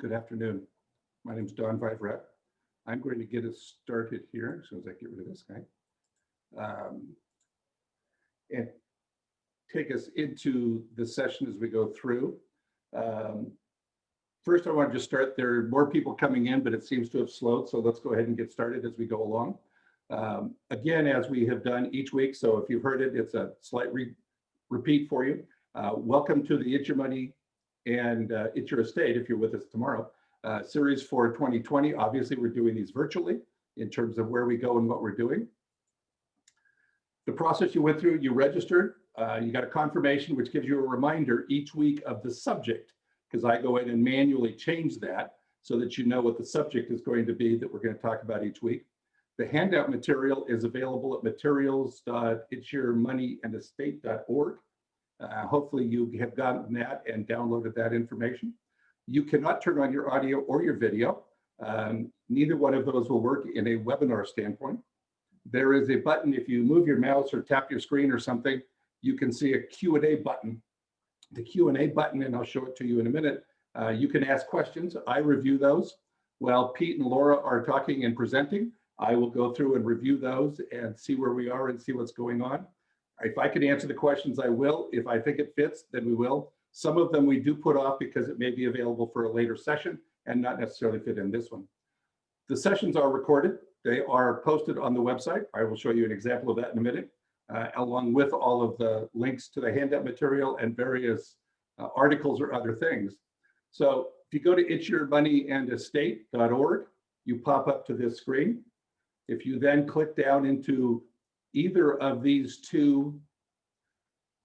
Good afternoon. My name is Don Vivrette. I'm going to get us started here as soon as I get rid of this guy. And take us into the session as we go through. First, I want to just start. There are more people coming in, but it seems to have slowed. So let's go ahead and get started as we go along. Again, as we have done each week. So if you've heard it, it's a slight repeat for you. Welcome to the It's Your Money and It's Your Estate, if you're with us tomorrow, series for 2020. Obviously, we're doing these virtually in terms of where we go and what we're doing. The process you went through, you registered, you got a confirmation, which gives you a reminder each week of the subject, because I go in and manually change that so that you know what the subject is going to be that we're going to talk about each week. The handout material is available at materials.itsyourmoneyandestate.org. Hopefully you have gotten that and downloaded that information. You cannot turn on your audio or your video. Neither one of those will work in a webinar standpoint. There is a button, if you move your mouse or tap your screen or something, you can see a Q&A button. The Q&A button, and I'll show it to you in a minute, you can ask questions. I review those. While Pete and Laura are talking and presenting, I will go through and review those and see where we are and see what's going on. If I can answer the questions, I will. If I think it fits, then we will. Some of them we do put off because it may be available for a later session and not necessarily fit in this one. The sessions are recorded. They are posted on the website. I will show you an example of that in a minute, along with all of the links to the handout material and various articles or other things. So if you go to itsyourmoneyandestate.org, you pop up to this screen. If you then click down into either of these two,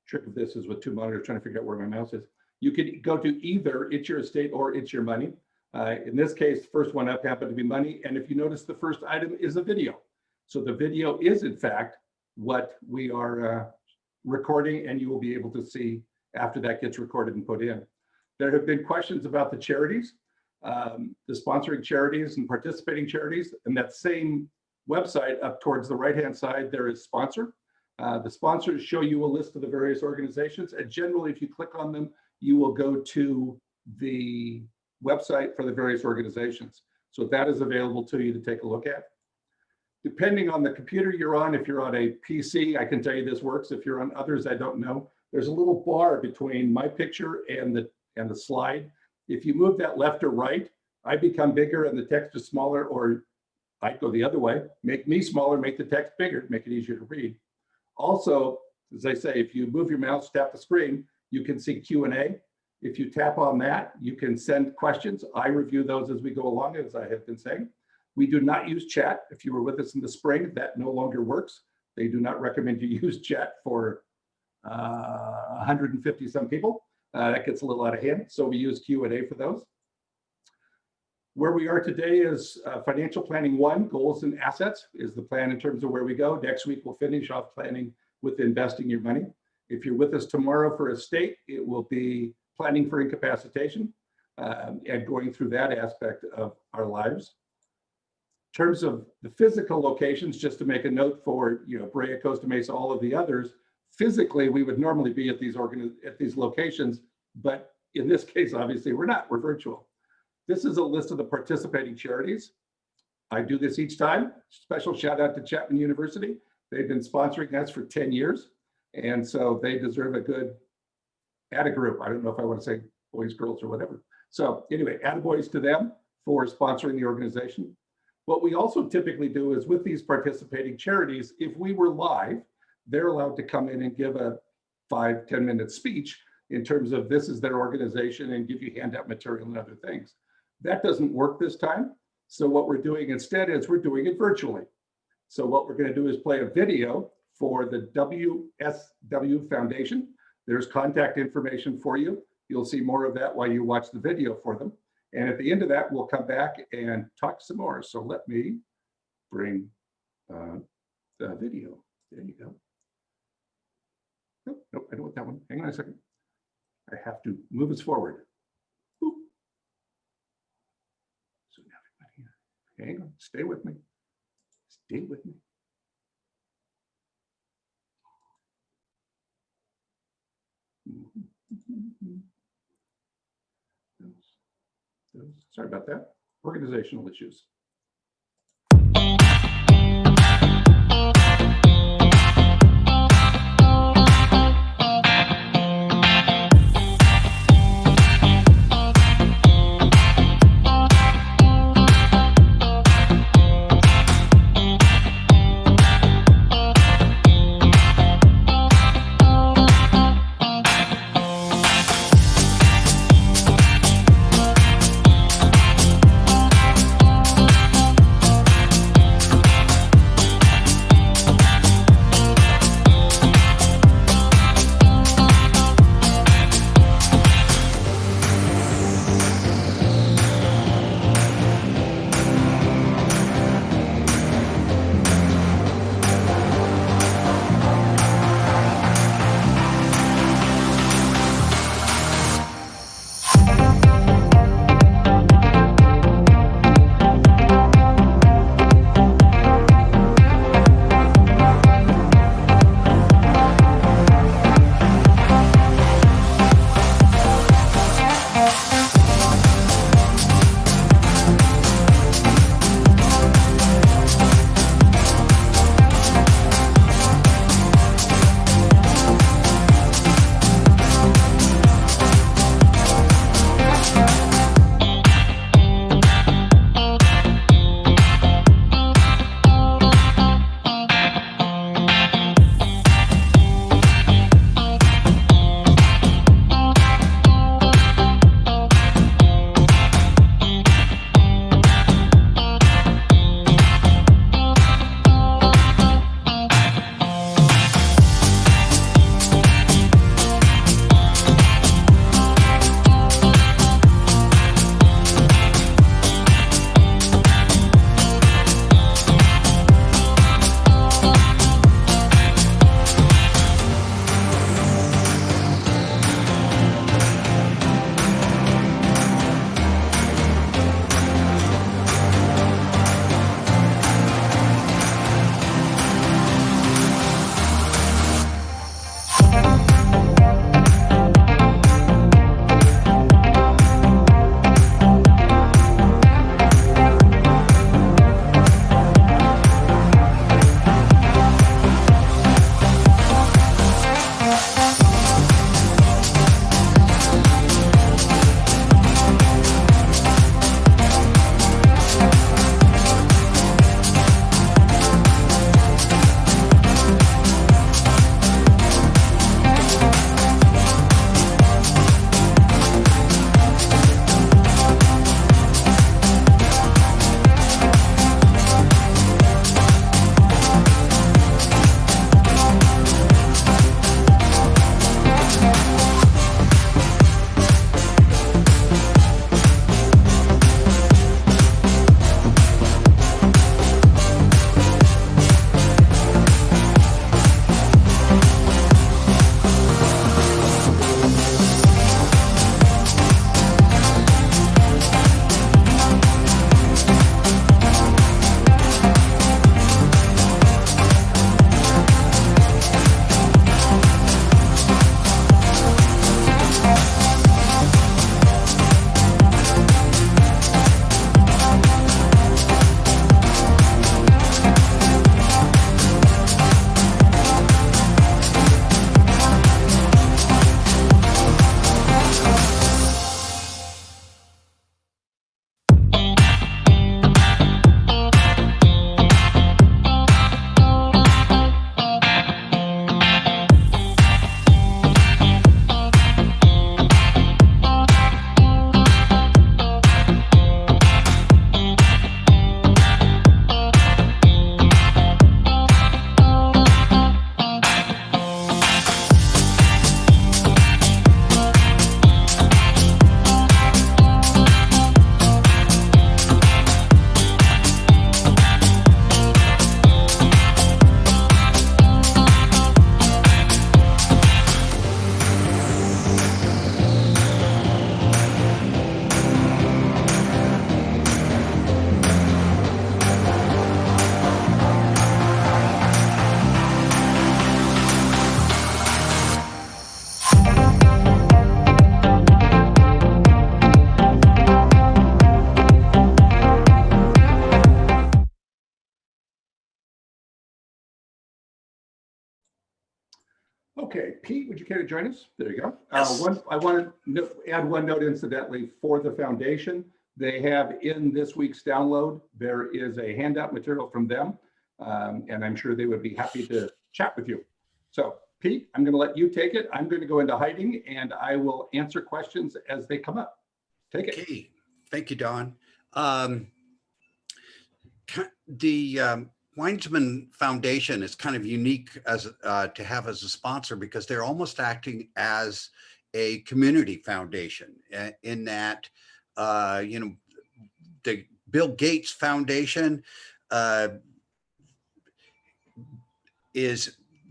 trick of this is with two monitors, trying to figure out where my mouse is. You can go to either It's Your Estate or It's Your Money. In this case, the first one up happened to be money. And if you notice, the first item is a video. So the video is, in fact, what we are recording, and you will be able to see after that gets recorded and put in. There have been questions about the charities, the sponsoring charities and participating charities, and that same website up towards the right-hand side, there is sponsor. The sponsors show you a list of the various organizations, and generally, if you click on them, you will go to the website for the various organizations. So that is available to you to take a look at. Depending on the computer you're on, if you're on a PC, I can tell you this works. If you're on others, I don't know. There's a little bar between my picture and the slide. If you move that left or right, I become bigger and the text is smaller, or I'd go the other way, make me smaller, make the text bigger, make it easier to read. Also, as I say, if you move your mouse, tap the screen, you can see Q&A. If you tap on that, you can send questions. I review those as we go along, as I have been saying. We do not use chat. If you were with us in the spring, that no longer works. They do not recommend you use chat for 150 some people. That gets a little out of hand. So we use Q&A for those. Where we are today is Financial Planning 1, Goals and Assets is the plan in terms of where we go. Next week, we'll finish off planning with investing your money. If you're with us tomorrow for estate, it will be planning for incapacitation and going through that aspect of our lives. In terms of the physical locations, just to make a note for Brea, Costa Mesa, all of the others, physically, we would normally be at these locations, but in this case, obviously, we're not, we're virtual. This is a list of the participating charities. I do this each time. Special shout out to Chapman University. They've been sponsoring us for 10 years. And so they deserve a good atta-group. I don't know if I want to say boys, girls, or whatever. So anyway, attaboys to them for sponsoring the organization. What we also typically do is with these participating charities, if we were live, they're allowed to come in and give a 5-10 minute speech in terms of this is their organization and give you handout material and other things. That doesn't work this time. So what we're doing instead is we're doing it virtually. So what we're going to do is play a video for the WSW Foundation. There's contact information for you. You'll see more of that while you watch the video for them. And at the end of that, we'll come back and talk some more. So let me bring the video. There you go. Nope, nope, I don't want that one. Hang on a second. I have to move us forward. Boop. So now everybody here. Hang on, stay with me. Stay with me. Sorry about that. Organizational issues. Okay, Pete, would you care to join us? There you go. Yes. I want to add one note incidentally for the foundation. They have in this week's download, there is a handout material from them, and I'm sure they would be happy to chat with you. So Pete, I'm going to let you take it. I'm going to go into hiding and I will answer questions as they come up. Take it. Okay, thank you, Don. The Weinsman Foundation is kind of unique as to have as a sponsor because they're almost acting as a community foundation in that, you know, the Bill Gates Foundation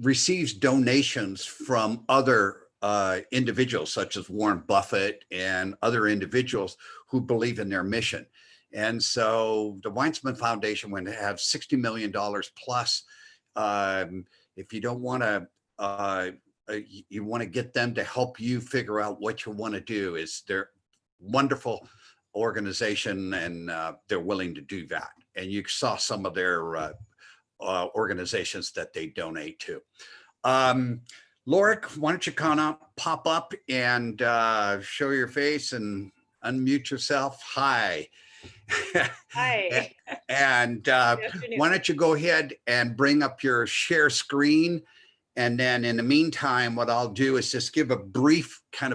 receives donations from other individuals such as Warren Buffett and other individuals who believe in their mission. And so the Weinsman Foundation would have $60 million plus. If you don't want to, you want to get them to help you figure out what you want to do. They're wonderful organization and they're willing to do that. And you saw some of their organizations that they donate to. Laura, why don't you pop up and show your face and unmute yourself? Hi. Hi. And why don't you go ahead and bring up your share screen. And then in the meantime, what I'll do is just give a brief kind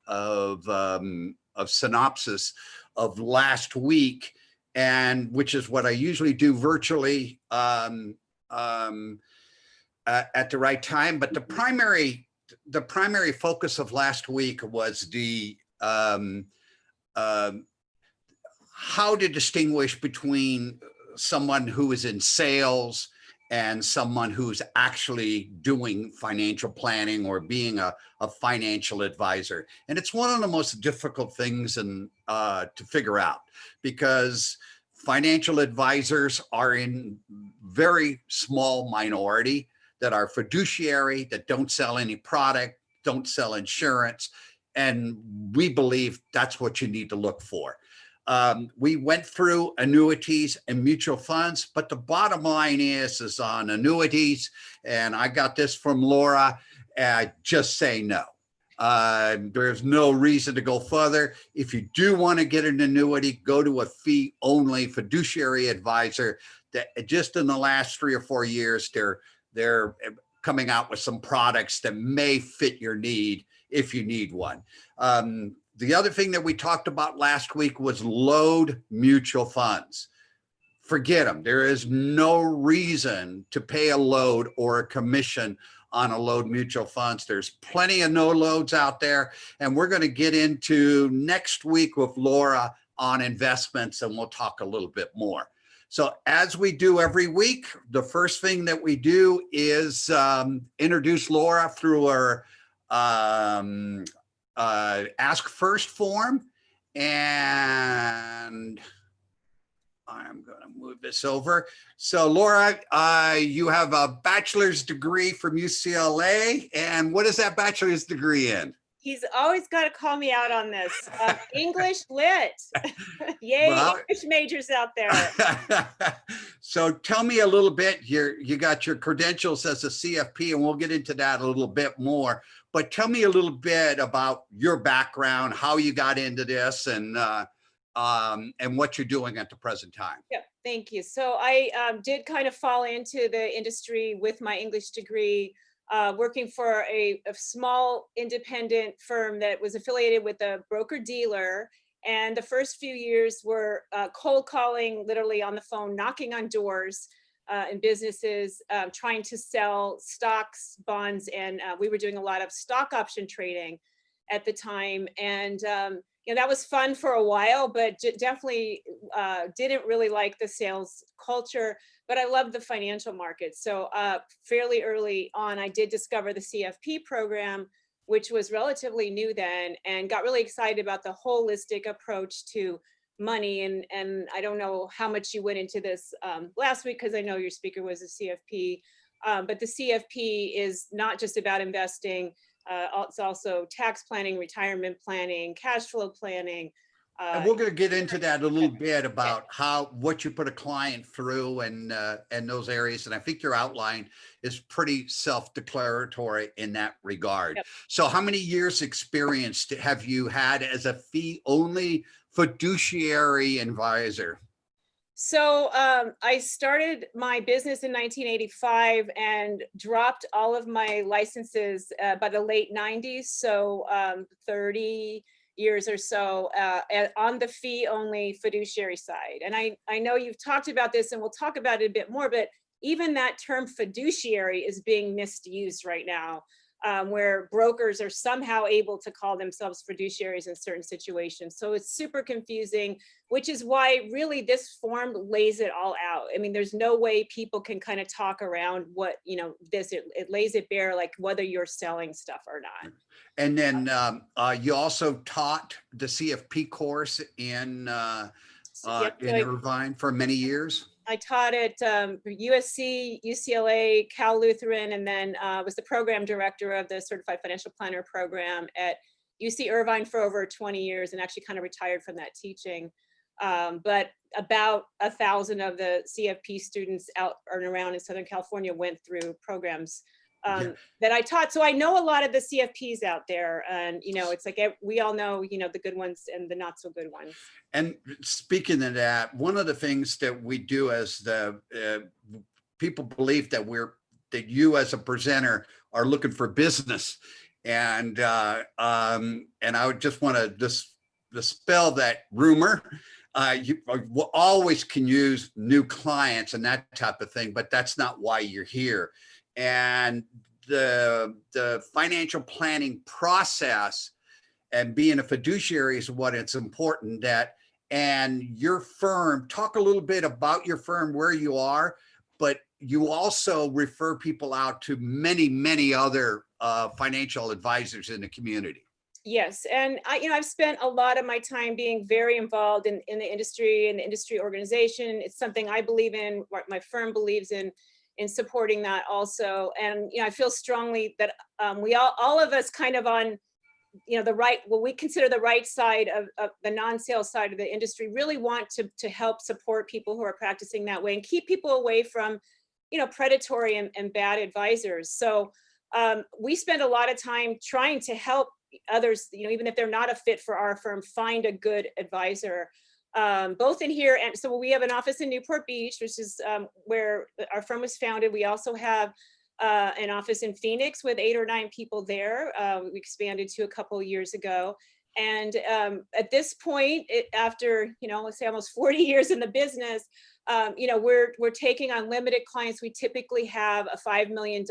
of synopsis of last week, and which is what I usually do virtually at the right time. But the primary focus of last week was the how to distinguish between someone who is in sales and someone who's actually doing financial planning or being a financial advisor. And it's one of the most difficult things to figure out, because financial advisors are in very small minority that are fiduciary, that don't sell any product, don't sell insurance. And we believe that's what you need to look for. We went through annuities and mutual funds, but the bottom line is on annuities, and I got this from Laura, just say no. There's no reason to go further. If you do want to get an annuity, go to a fee-only fiduciary advisor. That just in the last 3 or 4 years, they're coming out with some products that may fit your need if you need one. The other thing that we talked about last week was load mutual funds. Forget them. There is no reason to pay a load or a commission on a load mutual funds. There's plenty of no loads out there. And we're going to get into next week with Laura on investments, and we'll talk a little bit more. So as we do every week, the first thing that we do is introduce Laura through our ask first form, and I'm going to move this over. So Laura, you have a bachelor's degree from UCLA, and what is that bachelor's degree in? He's always got to call me out on this. English lit. Yay, well, English majors out there. So tell me a little bit. You got your credentials as a CFP, and we'll get into that a little bit more. But tell me a little bit about your background, how you got into this, and what you're doing at the present time. Yeah, thank you. So I did kind of fall into the industry with my English degree, working for a small independent firm that was affiliated with a broker dealer. And the first few years were cold calling, literally on the phone, knocking on doors in businesses, trying to sell stocks, bonds, and we were doing a lot of stock option trading at the time. And you know, that was fun for a while, but definitely didn't really like the sales culture, but I loved the financial markets. So fairly early on, I did discover the CFP program, which was relatively new then, and got really excited about the holistic approach to money. And I don't know how much you went into this last week, because I know your speaker was a CFP, but the CFP is not just about investing. It's also tax planning, retirement planning, cash flow planning, And we're going to get into that a little bit about what you put a client through and those areas. And I think your outline is pretty self-declaratory in that regard. Yep. So how many years experience have you had as a fee-only fiduciary advisor? So I started my business in 1985 and dropped all of my licenses by the late 90s. So 30 years or so on the fee only fiduciary side. And I know you've talked about this and we'll talk about it a bit more, but even that term fiduciary is being misused right now, where brokers are somehow able to call themselves fiduciaries in certain situations. So it's super confusing, which is why really this form lays it all out. I mean, there's no way people can kind of talk around what, it lays it bare, like whether you're selling stuff or not. And then you also taught the CFP course in Irvine for many years. I taught at USC, UCLA, Cal Lutheran, and then was the program director of the Certified Financial Planner program at UC Irvine for over 20 years, and actually kind of retired from that teaching. But about 1,000 of the CFP students out and around in Southern California went through programs that I taught. So I know a lot of the CFPs out there, and it's like we all know the good ones and the not so good ones. And speaking of that, one of the things that we do as the people believe that you as a presenter are looking for business, and I would just want to dispel that rumor. You always can use new clients and that type of thing, but that's not why you're here. And the financial planning process and being a fiduciary is what it's important that, and your firm, talk a little bit about your firm, where you are, but you also refer people out to many, many other financial advisors in the community. Yes, and I've spent a lot of my time being very involved in the industry and the industry organization. It's something I believe in, what my firm believes in supporting that also. And I feel strongly that we all of us kind of on the right, what we consider the right side of the non-sales side of the industry, really want to help support people who are practicing that way and keep people away from predatory and bad advisors. So we spend a lot of time trying to help others, even if they're not a fit for our firm, find a good advisor, both in here. And so we have an office in Newport Beach, which is where our firm was founded. We also have an office in Phoenix with 8 or 9 people there. We expanded to a couple of years ago. And at this point, after, let's say almost 40 years in the business, we're taking on limited clients. We typically have a $5 million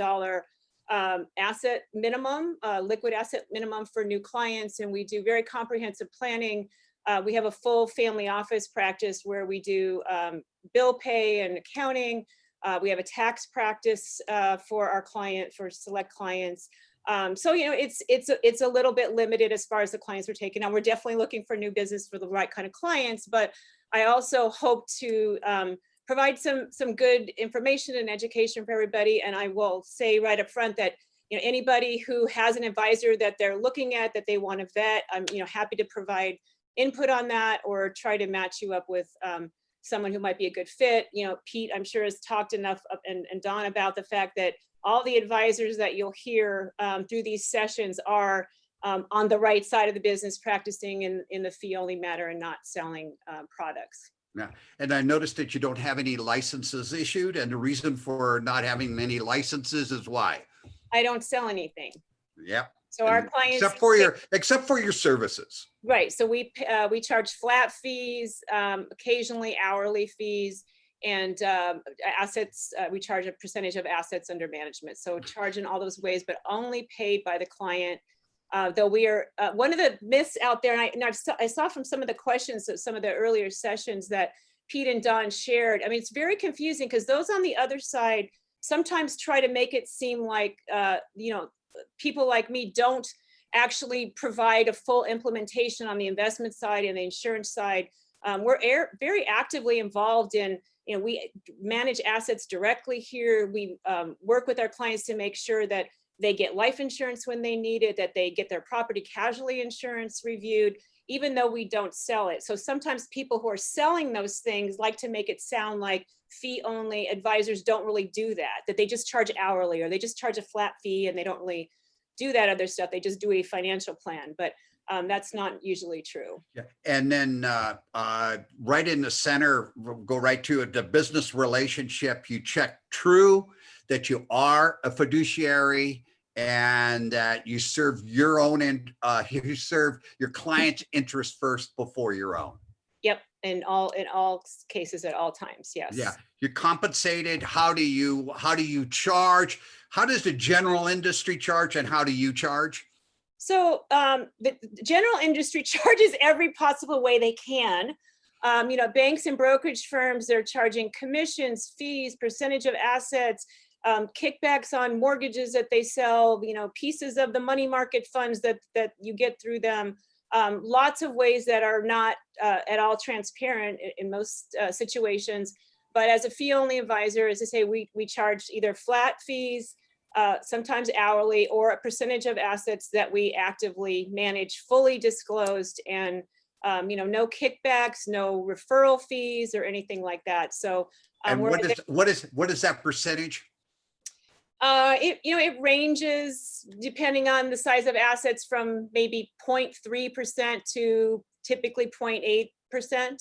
asset minimum, liquid asset minimum for new clients. And we do very comprehensive planning. We have a full family office practice where we do bill pay and accounting. We have a tax practice for our select clients. So, it's a little bit limited as far as the clients we're taking on. We're definitely looking for new business for the right kind of clients, but I also hope to provide some good information and education for everybody. And I will say right up front that anybody who has an advisor that they're looking at, that they want to vet, I'm happy to provide input on that or try to match you up with someone who might be a good fit. Pete, I'm sure, has talked enough and Don about the fact that all the advisors that you'll hear through these sessions are on the right side of the business, practicing in the fee-only matter and not selling products. Yeah, and I noticed that you don't have any licenses issued, and the reason for not having many licenses is why? I don't sell anything. Yep. So our clients, except for your services. Right. So we charge flat fees, occasionally hourly fees, and assets. We charge a percentage of assets under management. So charge in all those ways, but only paid by the client. Though we are one of the myths out there, and I saw from some of the questions of some of the earlier sessions that Pete and Don shared. I mean, it's very confusing because those on the other side sometimes try to make it seem like people like me don't actually provide a full implementation on the investment side and the insurance side. We're very actively involved in, we manage assets directly here. We work with our clients to make sure that they get life insurance when they need it, that they get their property casualty insurance reviewed, even though we don't sell it. So sometimes people who are selling those things like to make it sound like fee only. Advisors don't really do that, that they just charge hourly or they just charge a flat fee and they don't really do that other stuff. They just do a financial plan, but that's not usually true. Yeah. And then right in the center, go right to it, the business relationship. You check true, that you are a fiduciary and that you serve your own and you serve your client's interest first before your own. Yep, in all cases at all times, yes. Yeah, you're compensated. How do you charge? How does the general industry charge and how do you charge? So the general industry charges every possible way they can. Banks and brokerage firms, they're charging commissions, fees, percentage of assets, kickbacks on mortgages that they sell, pieces of the money market funds that you get through them. Lots of ways that are not at all transparent in most situations. But as a fee-only advisor, as I say, we charge either flat fees, sometimes hourly, or a percentage of assets that we actively manage, fully disclosed, and no kickbacks, no referral fees or anything like that. So, and what is that percentage? It ranges depending on the size of assets from maybe 0.3% to typically 0.8%.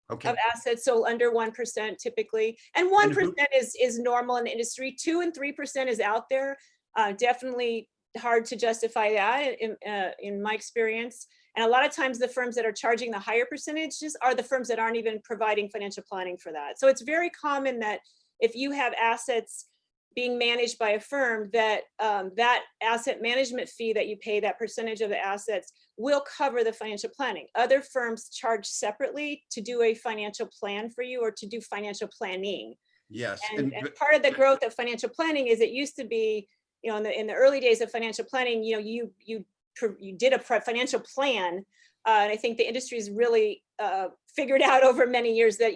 Okay. Of assets, so under 1% typically, and 1% is normal in the industry. 2 and 3% is out there. Definitely hard to justify that in my experience. And a lot of times the firms that are charging the higher percentages are the firms that aren't even providing financial planning for that. So it's very common that if you have assets being managed by a firm, that that asset management fee that you pay, that percentage of the assets, will cover the financial planning. Other firms charge separately to do a financial plan for you or to do financial planning. Yes. And part of the growth of financial planning is it used to be, in the early days of financial planning, you did a financial plan. And I think the industry's really figured out over many years that,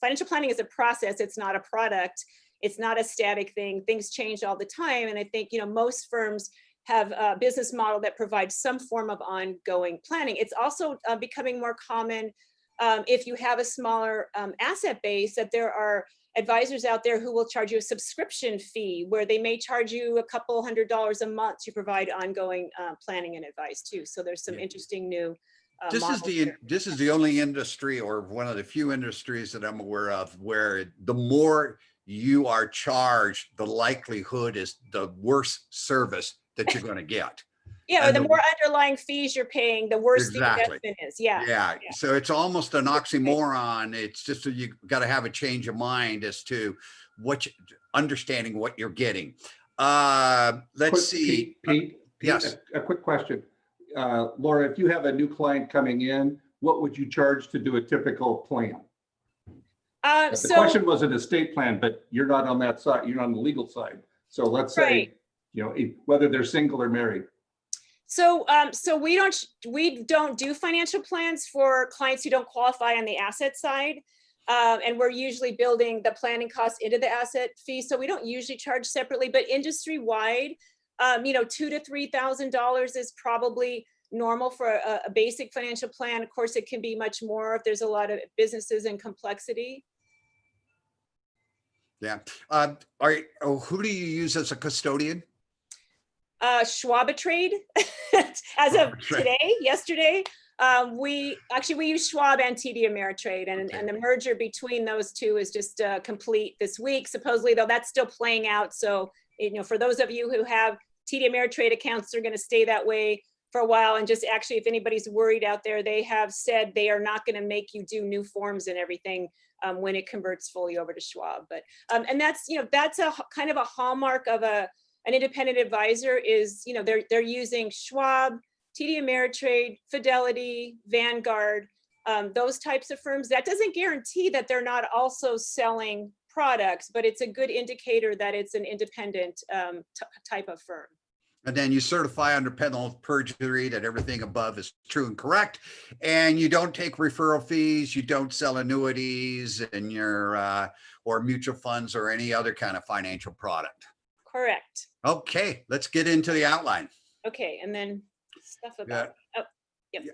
financial planning is a process. It's not a product. It's not a static thing. Things change all the time. And I think, most firms have a business model that provides some form of ongoing planning. It's also becoming more common if you have a smaller asset base, that there are advisors out there who will charge you a subscription fee where they may charge you a couple $100 a month to provide ongoing planning and advice too. So there's some interesting new this is the only industry, or one of the few industries that I'm aware of, where the more you are charged, the likelihood is the worse service that you're going to get. Yeah, or the more underlying fees you're paying, the worse the investment is. Yeah. So it's almost an oxymoron. It's just you got to have a change of mind as to understanding what you're getting. Let's see. Pete, yes. A quick question. Laura, if you have a new client coming in, what would you charge to do a typical plan? The question was an estate plan, but you're not on that side. You're on the legal side. So let's say, whether they're single or married. So we don't do financial plans for clients who don't qualify on the asset side. And we're usually building the planning costs into the asset fee. So we don't usually charge separately, but industry wide, $2,000 to $3,000 is probably normal for a basic financial plan. Of course, it can be much more if there's a lot of businesses and complexity. Yeah. Who do you use as a custodian? Schwab Trade. As of yesterday, we use Schwab and TD Ameritrade, and the merger between those two is just complete this week. Supposedly, though, that's still playing out. So, for those of you who have TD Ameritrade accounts, they're going to stay that way for a while. And just actually, if anybody's worried out there, they have said they are not going to make you do new forms and everything when it converts fully over to Schwab. But and that's a kind of a hallmark of an independent advisor is they're using Schwab, TD Ameritrade, Fidelity, Vanguard, those types of firms. That doesn't guarantee that they're not also selling products, but it's a good indicator that it's an independent type of firm. And then you certify under penalty of perjury that everything above is true and correct. And you don't take referral fees, you don't sell annuities and or mutual funds or any other kind of financial product. Correct. Okay, let's get into the outline. Okay, and then stuff Yeah. about, oh, yep. Yeah.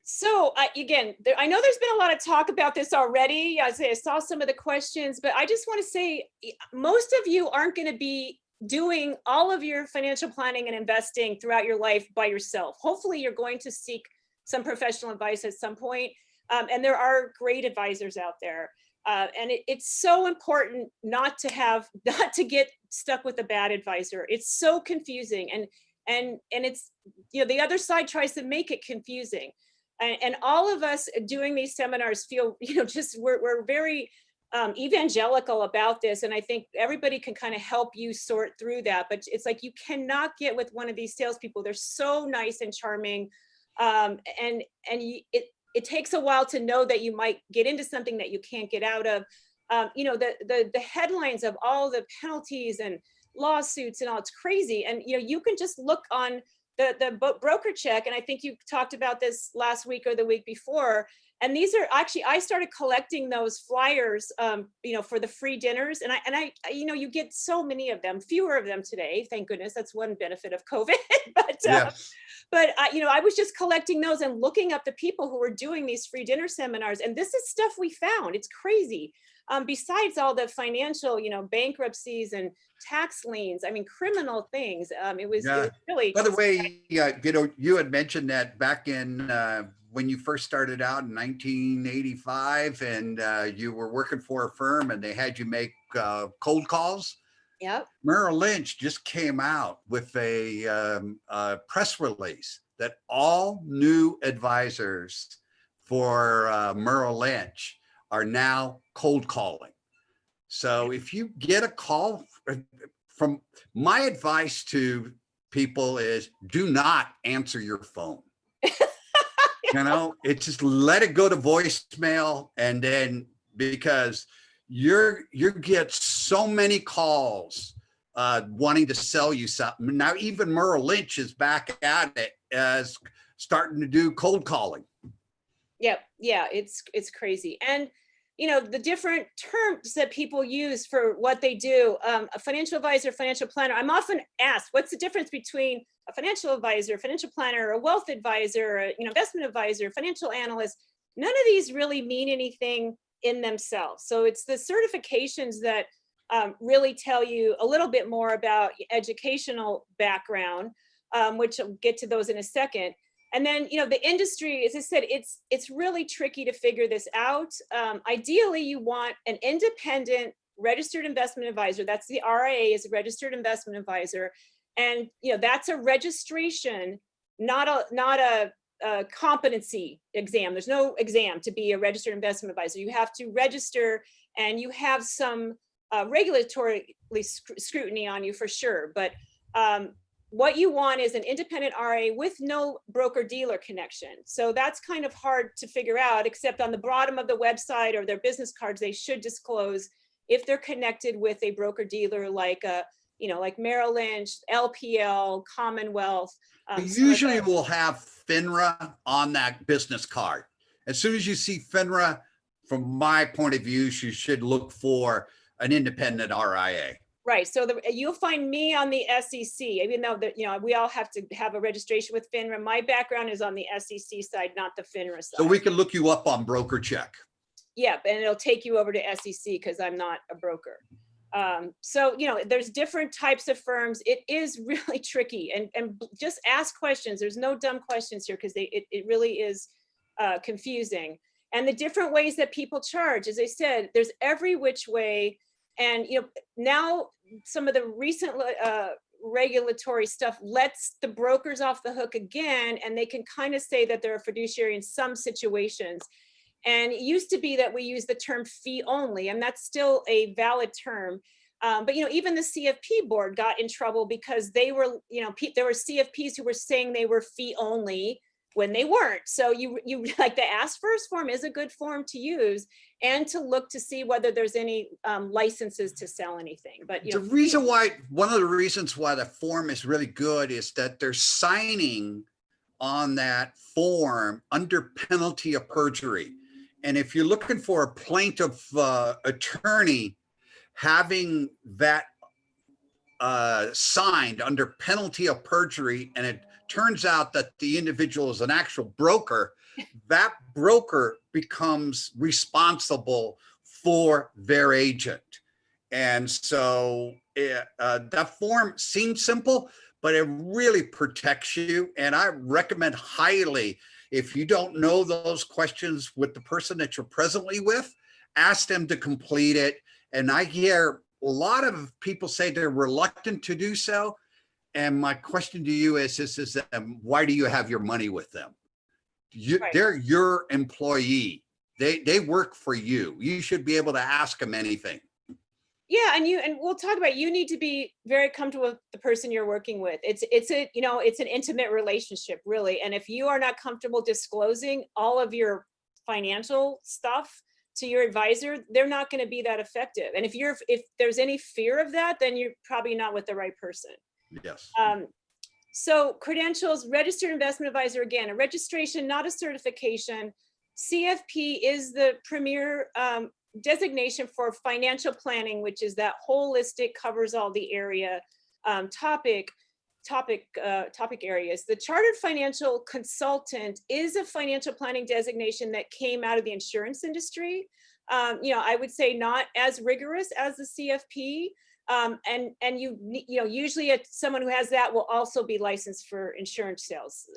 So again, I know there's been a lot of talk about this already. I saw some of the questions, but I just want to say most of you aren't going to be doing all of your financial planning and investing throughout your life by yourself. Hopefully you're going to seek some professional advice at some point. And there are great advisors out there. And it's so important not to get stuck with a bad advisor. It's so confusing. And it's, the other side tries to make it confusing. And all of us doing these seminars feel, just we're very evangelical about this. And I think everybody can kind of help you sort through that. But it's like, you cannot get with one of these salespeople. They're so nice and charming. It takes a while to know that you might get into something that you can't get out of. The headlines of all the penalties and lawsuits and all, it's crazy. And, you can just look on the broker check. And I think you talked about this last week or the week before. And these are actually, I started collecting those flyers, for the free dinners. And I, you get so many of them, fewer of them today. Thank goodness. That's one benefit of COVID. But I was just collecting those and looking up the people who were doing these free dinner seminars. And this is stuff we found. It's crazy. Besides all the financial, bankruptcies and tax liens, criminal things. It was really. By the way, you had mentioned that back in when you first started out in 1985 and you were working for a firm and they had you make cold calls. Yep. Merrill Lynch just came out with a press release that all new advisors for Merrill Lynch are now cold calling. So if you get a call from, my advice to people is do not answer your phone. It's just let it go to voicemail, and then because you get so many calls wanting to sell you something. Now even Merrill Lynch is back at it as starting to do cold calling. Yeah, it's crazy. And the different terms that people use for what they do, a financial advisor, financial planner. I'm often asked, what's the difference between a financial advisor, financial planner, a wealth advisor, an investment advisor, financial analyst? None of these really mean anything in themselves. So it's the certifications that really tell you a little bit more about educational background, which I'll get to those in a second. And then, the industry, as I said, it's really tricky to figure this out. Ideally, you want an independent registered investment advisor. That's the RIA, is a registered investment advisor. And, that's a registration, not a competency exam. There's no exam to be a registered investment advisor. You have to register and you have some regulatory scrutiny on you for sure. But what you want is an independent RA with no broker-dealer connection. So that's kind of hard to figure out, except on the bottom of the website or their business cards, they should disclose if they're connected with a broker-dealer like like Merrill Lynch, LPL, Commonwealth. Usually we'll have FINRA on that business card. As soon as you see FINRA, from my point of view, you should look for an independent RIA. Right. So you'll find me on the SEC, even though we all have to have a registration with FINRA. My background is on the SEC side, not the FINRA side. So we can look you up on Broker Check. Yeah, and it'll take you over to SEC because I'm not a broker. So, there's different types of firms. It is really tricky, and just ask questions. There's no dumb questions here because it really is confusing. And the different ways that people charge, as I said, there's every which way. And, now some of the recent regulatory stuff lets the brokers off the hook again, and they can kind of say that they're a fiduciary in some situations. And it used to be that we use the term fee only, and that's still a valid term. But, even the CFP board got in trouble because they were, there were CFPs who were saying they were fee only when they weren't. So you like the ask first form is a good form to use and to look to see whether there's any licenses to sell anything. But one of the reasons why the form is really good is that they're signing on that form under penalty of perjury. And if you're looking for a plaintiff attorney, having that signed under penalty of perjury, and it turns out that the individual is an actual broker, that broker becomes responsible for their agent. And so that form seems simple, but it really protects you. And I recommend highly, if you don't know those questions with the person that you're presently with, ask them to complete it. And I hear a lot of people say they're reluctant to do so. And my question to you is why do you have your money with them? Right. They're your employee. They work for you. You should be able to ask them anything. Yeah, and we'll talk about, you need to be very comfortable with the person you're working with. It's an intimate relationship, really. And if you are not comfortable disclosing all of your financial stuff to your advisor, they're not going to be that effective. And if there's any fear of that, then you're probably not with the right person. Yes. So credentials, registered investment advisor, again, a registration, not a certification. CFP is the premier designation for financial planning, which is that holistic, covers all the area topic areas. The chartered financial consultant is a financial planning designation that came out of the insurance industry. I would say not as rigorous as the CFP. And usually someone who has that will also be licensed for insurance sales.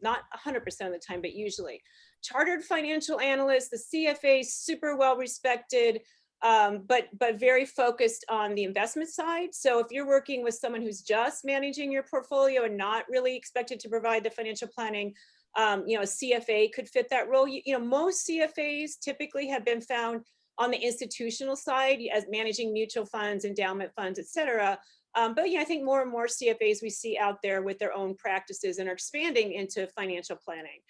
Not 100% of the time, but usually. Chartered financial analyst, the CFA, super well respected, but very focused on the investment side. So if you're working with someone who's just managing your portfolio and not really expected to provide the financial planning, a CFA could fit that role. Most CFAs typically have been found on the institutional side as managing mutual funds, endowment funds, et cetera. But I think more and more CFAs we see out there with their own practices and are expanding into financial planning.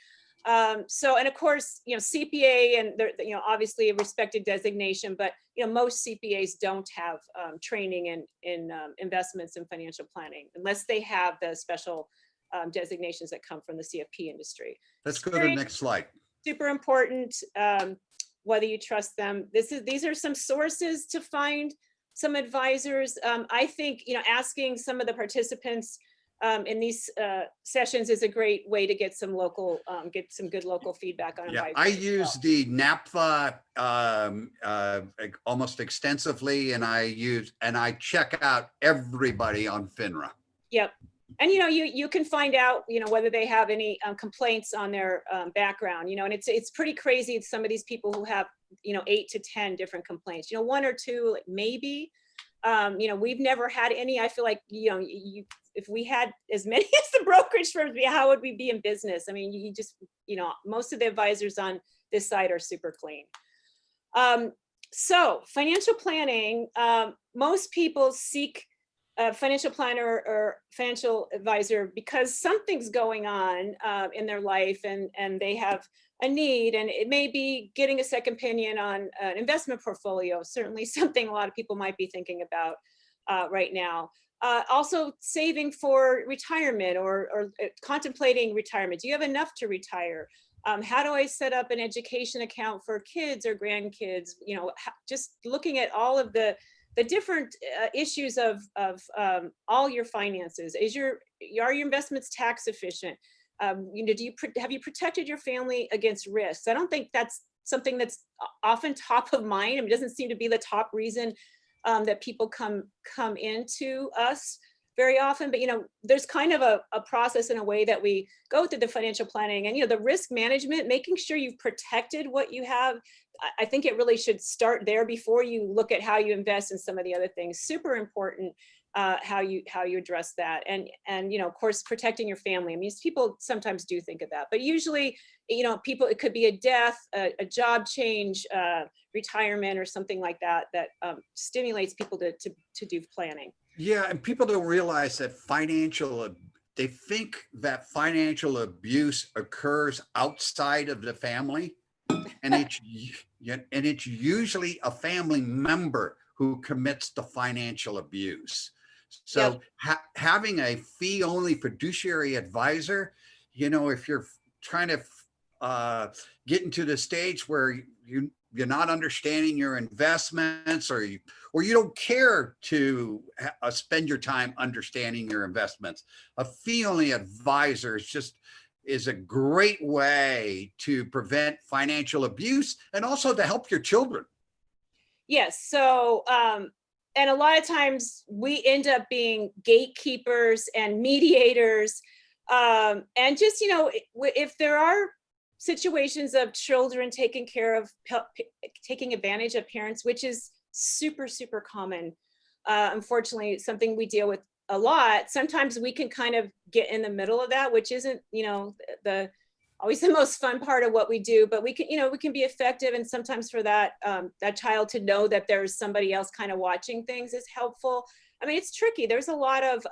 And of course, CPA, and they're, obviously a respected designation, but most CPAs don't have training in investments and financial planning unless they have the special designations that come from the CFP industry. Let's go to the next slide. Super important, whether you trust them. These are some sources to find some advisors. I think asking some of the participants in these sessions is a great way to get some good local feedback on advisors. I use the NAPFA almost extensively, and I check out everybody on FINRA. Yep. And you can find out whether they have any complaints on their background, and it's pretty crazy, some of these people who have 8 to 10 different complaints, 1 or 2 maybe. We've never had any. I feel like if we had as many as the brokerage firms, how would we be in business? I mean, you just most of the advisors on this side are super clean. So financial planning, most people seek a financial planner or financial advisor because something's going on in their life, and they have a need, and it may be getting a second opinion on an investment portfolio, certainly something a lot of people might be thinking about right now. Also saving for retirement or contemplating retirement. Do you have enough to retire? How do I set up an education account for kids or grandkids? Just looking at all of the different issues of all your finances. Are your investments tax efficient? Have you protected your family against risks? I don't think that's something that's often top of mind. It doesn't seem to be the top reason that people come into us very often. But there's kind of a process and a way that we go through the financial planning, and the risk management, making sure you've protected what you have. I think it really should start there before you look at how you invest in some of the other things. Super important. How you address that, and of course protecting your family. I mean, people sometimes do think of that, but usually people, it could be a death, a job change, retirement, or something like that stimulates people to do planning. Yeah, and people don't realize that they think that financial abuse occurs outside of the family, and it's usually a family member who commits the financial abuse. So having a fee-only fiduciary advisor, if you're trying to get into the stage where you're not understanding your investments, or you don't care to spend your time understanding your investments, a fee-only advisor is a great way to prevent financial abuse and also to help your children. Yes. So, and a lot of times we end up being gatekeepers and mediators. And just, if there are situations of children taking advantage of parents, which is super, super common. Unfortunately, something we deal with a lot. Sometimes we can kind of get in the middle of that, which isn't, always the most fun part of what we do, but we can be effective. And sometimes for that child to know that there's somebody else kind of watching things is helpful. I mean, it's tricky. There's a lot of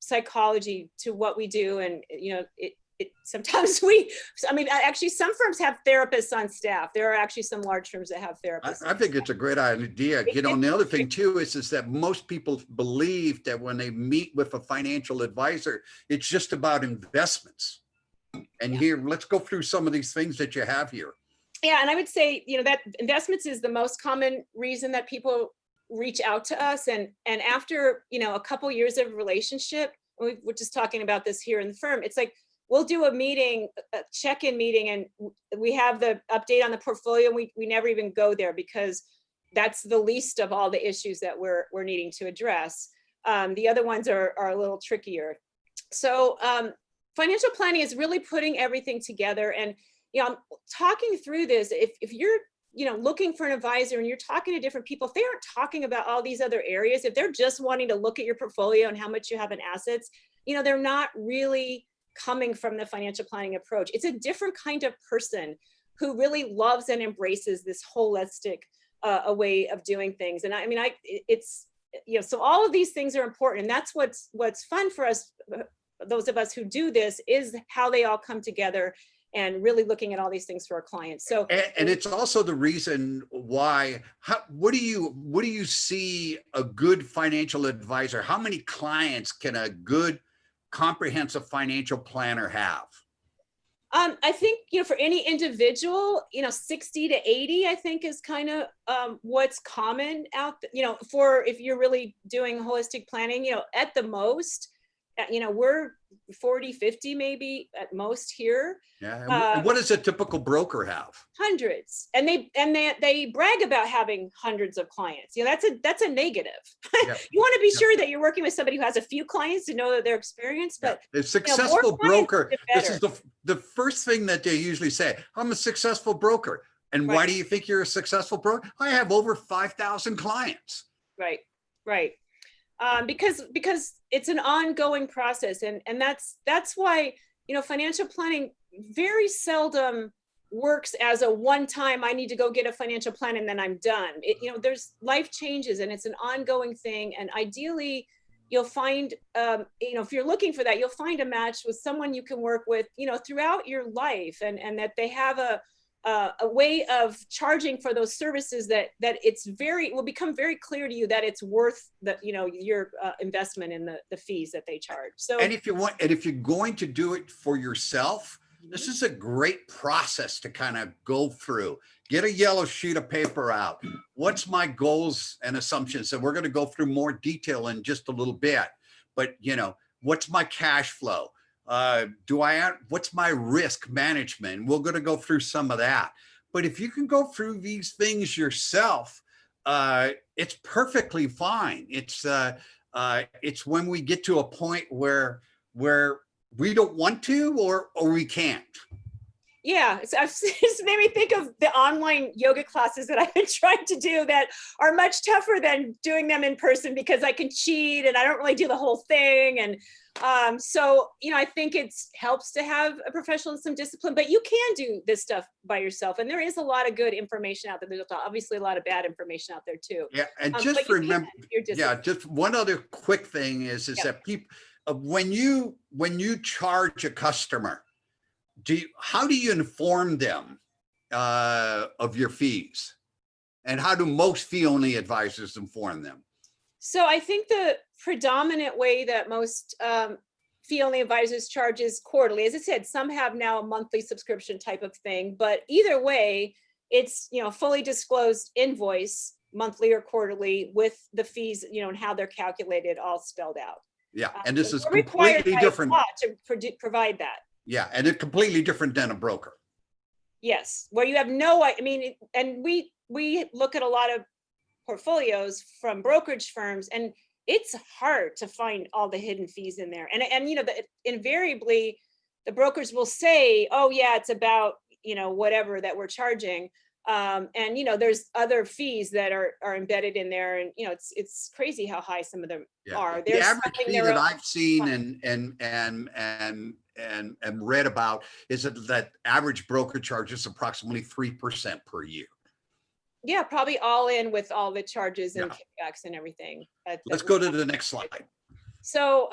psychology to what we do. And, sometimes actually some firms have therapists on staff. There are actually some large firms that have therapists. I think it's a great idea. And the other thing too is that most people believe that when they meet with a financial advisor, it's just about investments. And here, let's go through some of these things that you have here. Yeah, and I would say, that investments is the most common reason that people reach out to us. And after, a couple years of relationship, we're just talking about this here in the firm, it's like, we'll do a meeting, a check-in meeting, and we have the update on the portfolio. We never even go there because that's the least of all the issues that we're needing to address. The other ones are a little trickier. So financial planning is really putting everything together. And I'm talking through this. If you're looking for an advisor and you're talking to different people, if they aren't talking about all these other areas, if they're just wanting to look at your portfolio and how much you have in assets, they're not really coming from the financial planning approach. It's a different kind of person who really loves and embraces this holistic a way of doing things. And so all of these things are important. And that's what's fun for us, those of us who do this, is how they all come together and really looking at all these things for our clients. So, and it's also the reason why, what do you see a good financial advisor? How many clients can a good comprehensive financial planner have? I think, for any individual, 60 to 80, I think is kind of what's common out there, for if you're really doing holistic planning, at the most, we're 40, 50 maybe at most here. Yeah. And what does a typical broker have? Hundreds. And they brag about having hundreds of clients. That's a negative. Yeah. You want to be sure that you're working with somebody who has a few clients to know that they're experienced. But a successful broker, this is the first thing that they usually say. I'm a successful broker. And why do you think you're a successful broker? I have over 5,000 clients. Right. Because it's an ongoing process, and that's why financial planning very seldom works as a one-time, I need to go get a financial plan and then I'm done. There's life changes and it's an ongoing thing. And ideally, you'll find, if you're looking for that, you'll find a match with someone you can work with, throughout your life, and that they have a way of charging for those services that will become very clear to you that it's worth your investment in the fees that they charge. So, and if you're going to do it for yourself, this is a great process to kind of go through. Get a yellow sheet of paper out. What's my goals and assumptions? And we're going to go through more detail in just a little bit, but what's my cash flow? What's my risk management? We're going to go through some of that. But if you can go through these things yourself, it's perfectly fine. It's when we get to a point where we don't want to, or we can't. Yeah, it's made me think of the online yoga classes that I've been trying to do that are much tougher than doing them in person because I can cheat and I don't really do the whole thing. And so, I think it helps to have a professional and some discipline, but you can do this stuff by yourself. And there is a lot of good information out there. There's obviously a lot of bad information out there too. Yeah, and just remember, just one other quick thing is that people, when you charge a customer, how do you inform them of your fees? And how do most fee-only advisors inform them? So I think the predominant way that most fee-only advisors charges quarterly. As I said, some have now a monthly subscription type of thing, but either way, it's, you know, fully disclosed invoice, monthly or quarterly, with the fees, you know, and how they're calculated, all spelled out. Yeah, and this is We're required completely by different. law to provide that. Yeah, and it's completely different than a broker. Yes, where you have no, I mean, and we look at a lot of portfolios from brokerage firms, and it's hard to find all the hidden fees in there. And you know, invariably, the brokers will say, oh yeah, it's about, you know, whatever that we're charging. And you know, there's other fees that are embedded in there, and you know, it's crazy how high some of them are. The They're average selling fee their that own- I've seen and read about is that average broker charges approximately 3% per year. Yeah, probably all in with all the charges and Yeah. kickbacks and everything. Let's go to the next slide. So,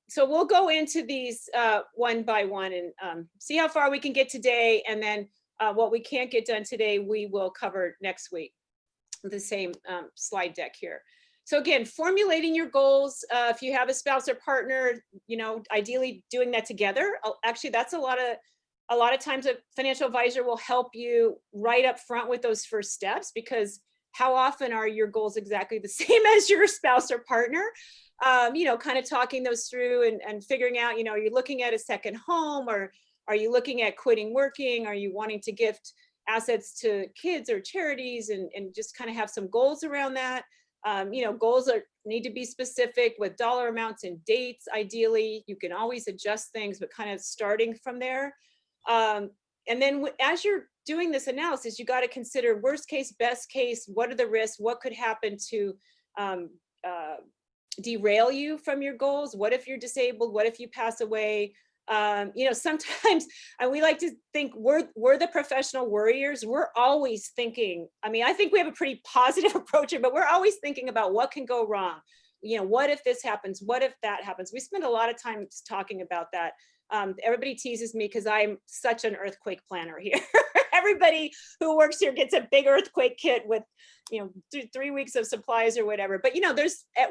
so we'll go into these one by one and see how far we can get today, and then what we can't get done today, we will cover next week. The same slide deck here. So again, formulating your goals. If you have a spouse or partner, you know, ideally doing that together. Actually, that's a lot of times a financial advisor will help you right up front with those first steps, because how often are your goals exactly the same as your spouse or partner? You know, kind of talking those through and figuring out, you know, are you looking at a second home, or are you looking at quitting working? Are you wanting to gift assets to kids or charities, and just kind of have some goals around that? You know, goals need to be specific with dollar amounts and dates. Ideally, you can always adjust things, but kind of starting from there. And then as you're doing this analysis, you got to consider worst case, best case. What are the risks? What could happen to derail you from your goals? What if you're disabled? What if you pass away? You know, sometimes, and we like to think we're the professional worriers. We're always thinking, I mean, I think we have a pretty positive approach here, but we're always thinking about what can go wrong. You know, what if this happens? What if that happens? We spend a lot of time talking about that. Everybody teases me because I'm such an earthquake planner here. Everybody who works here gets a big earthquake kit with, you know, 3 weeks of supplies or whatever. But, you know,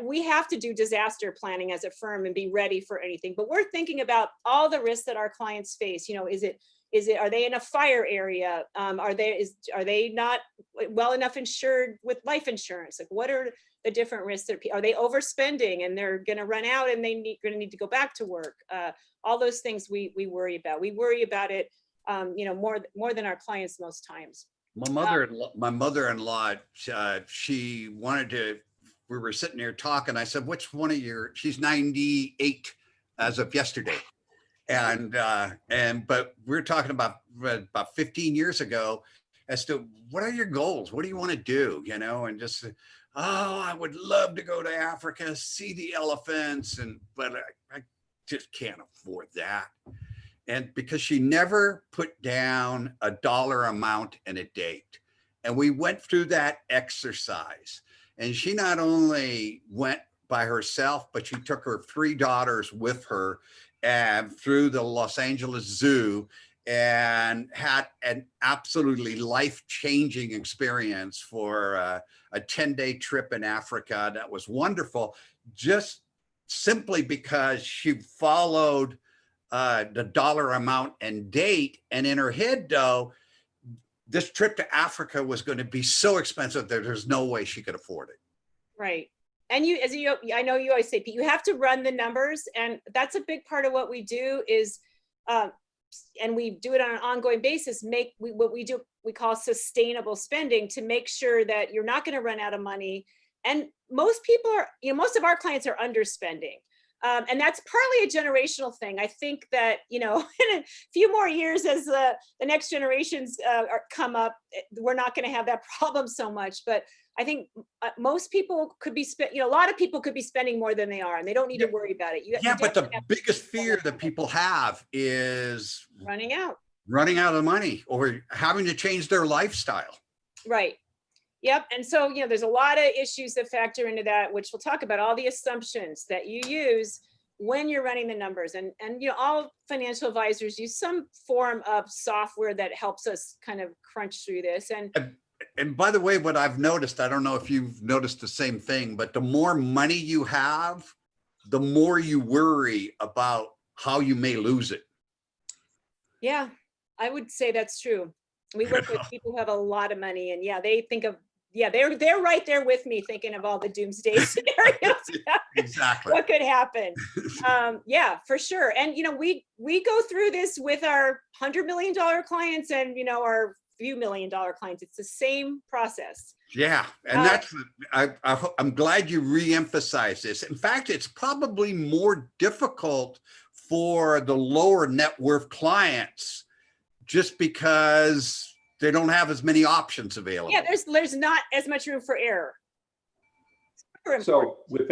we have to do disaster planning as a firm and be ready for anything. But we're thinking about all the risks that our clients face. You know, are they in a fire area? Are they not well enough insured with life insurance? Like, what are the different risks? Are they overspending and they're going to run out and going to need to go back to work? All those things we worry about. We worry about it, you know, more than our clients most times. My mother-in-law, she wanted to. We were sitting there talking. I said, "Which one of your?" She's 98 as of yesterday, and but we're talking about 15 years ago as to what are your goals? What do you want to do? You know, and just, oh, I would love to go to Africa, see the elephants, but I just can't afford that. And because she never put down a dollar amount and a date. And we went through that exercise. And she not only went by herself, but she took her 3 daughters with her and through the Los Angeles Zoo, and had an absolutely life-changing experience for a 10-day trip in Africa. That was wonderful, just simply because she followed the dollar amount and date. And in her head, though, this trip to Africa was going to be so expensive that there's no way she could afford it. Right. And I know you always say, Pete, you have to run the numbers. And that's a big part of what we do is, and we do it on an ongoing basis, what we do, we call sustainable spending, to make sure that you're not going to run out of money. And most people are, you know, most of our clients are underspending. And that's partly a generational thing. I think that, you know, in a few more years, as the next generations come up, we're not going to have that problem so much. But I think most people could be a lot of people could be spending more than they are, and they don't need to worry about it. But the biggest fear that people have is running out of money or having to change their lifestyle. Right. Yep. And so, you know, there's a lot of issues that factor into that, which we'll talk about, all the assumptions that you use when you're running the numbers. And you know, all financial advisors use some form of software that helps us kind of crunch through this. And by the way, what I've noticed, I don't know if you've noticed the same thing, but the more money you have, the more you worry about how you may lose it. Yeah, I would say that's true. We work with people who have a lot of money, and yeah, they think of, yeah, they're right there with me thinking of all the doomsday scenarios. Exactly. What could happen? Yeah, for sure. And we go through this with our $100 million clients and our few $1 million clients. It's the same process. Yeah, and that's I'm glad you re-emphasized this. In fact, it's probably more difficult for the lower net worth clients just because they don't have as many options available. Yeah, there's not as much room for error. So with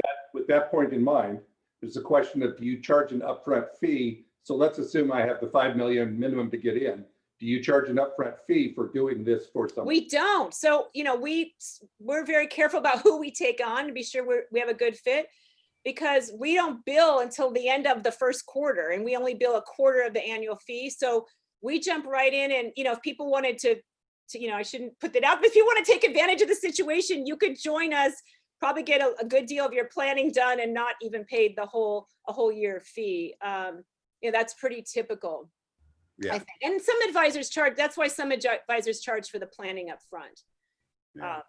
that point in mind, there's a question of, do you charge an upfront fee? So let's assume I have the 5 million minimum to get in. Do you charge an upfront fee for doing this for someone? We don't. So, we're very careful about who we take on to be sure we have a good fit, because we don't bill until the end of the first quarter, and we only bill a quarter of the annual fee. So we jump right in, and if people wanted to I shouldn't put that out, but if you want to take advantage of the situation, you could join us, probably get a good deal of your planning done and not even paid a whole year fee. That's pretty typical. Yeah. I think. And some advisors charge, that's why some advisors charge for the planning up front. Yeah.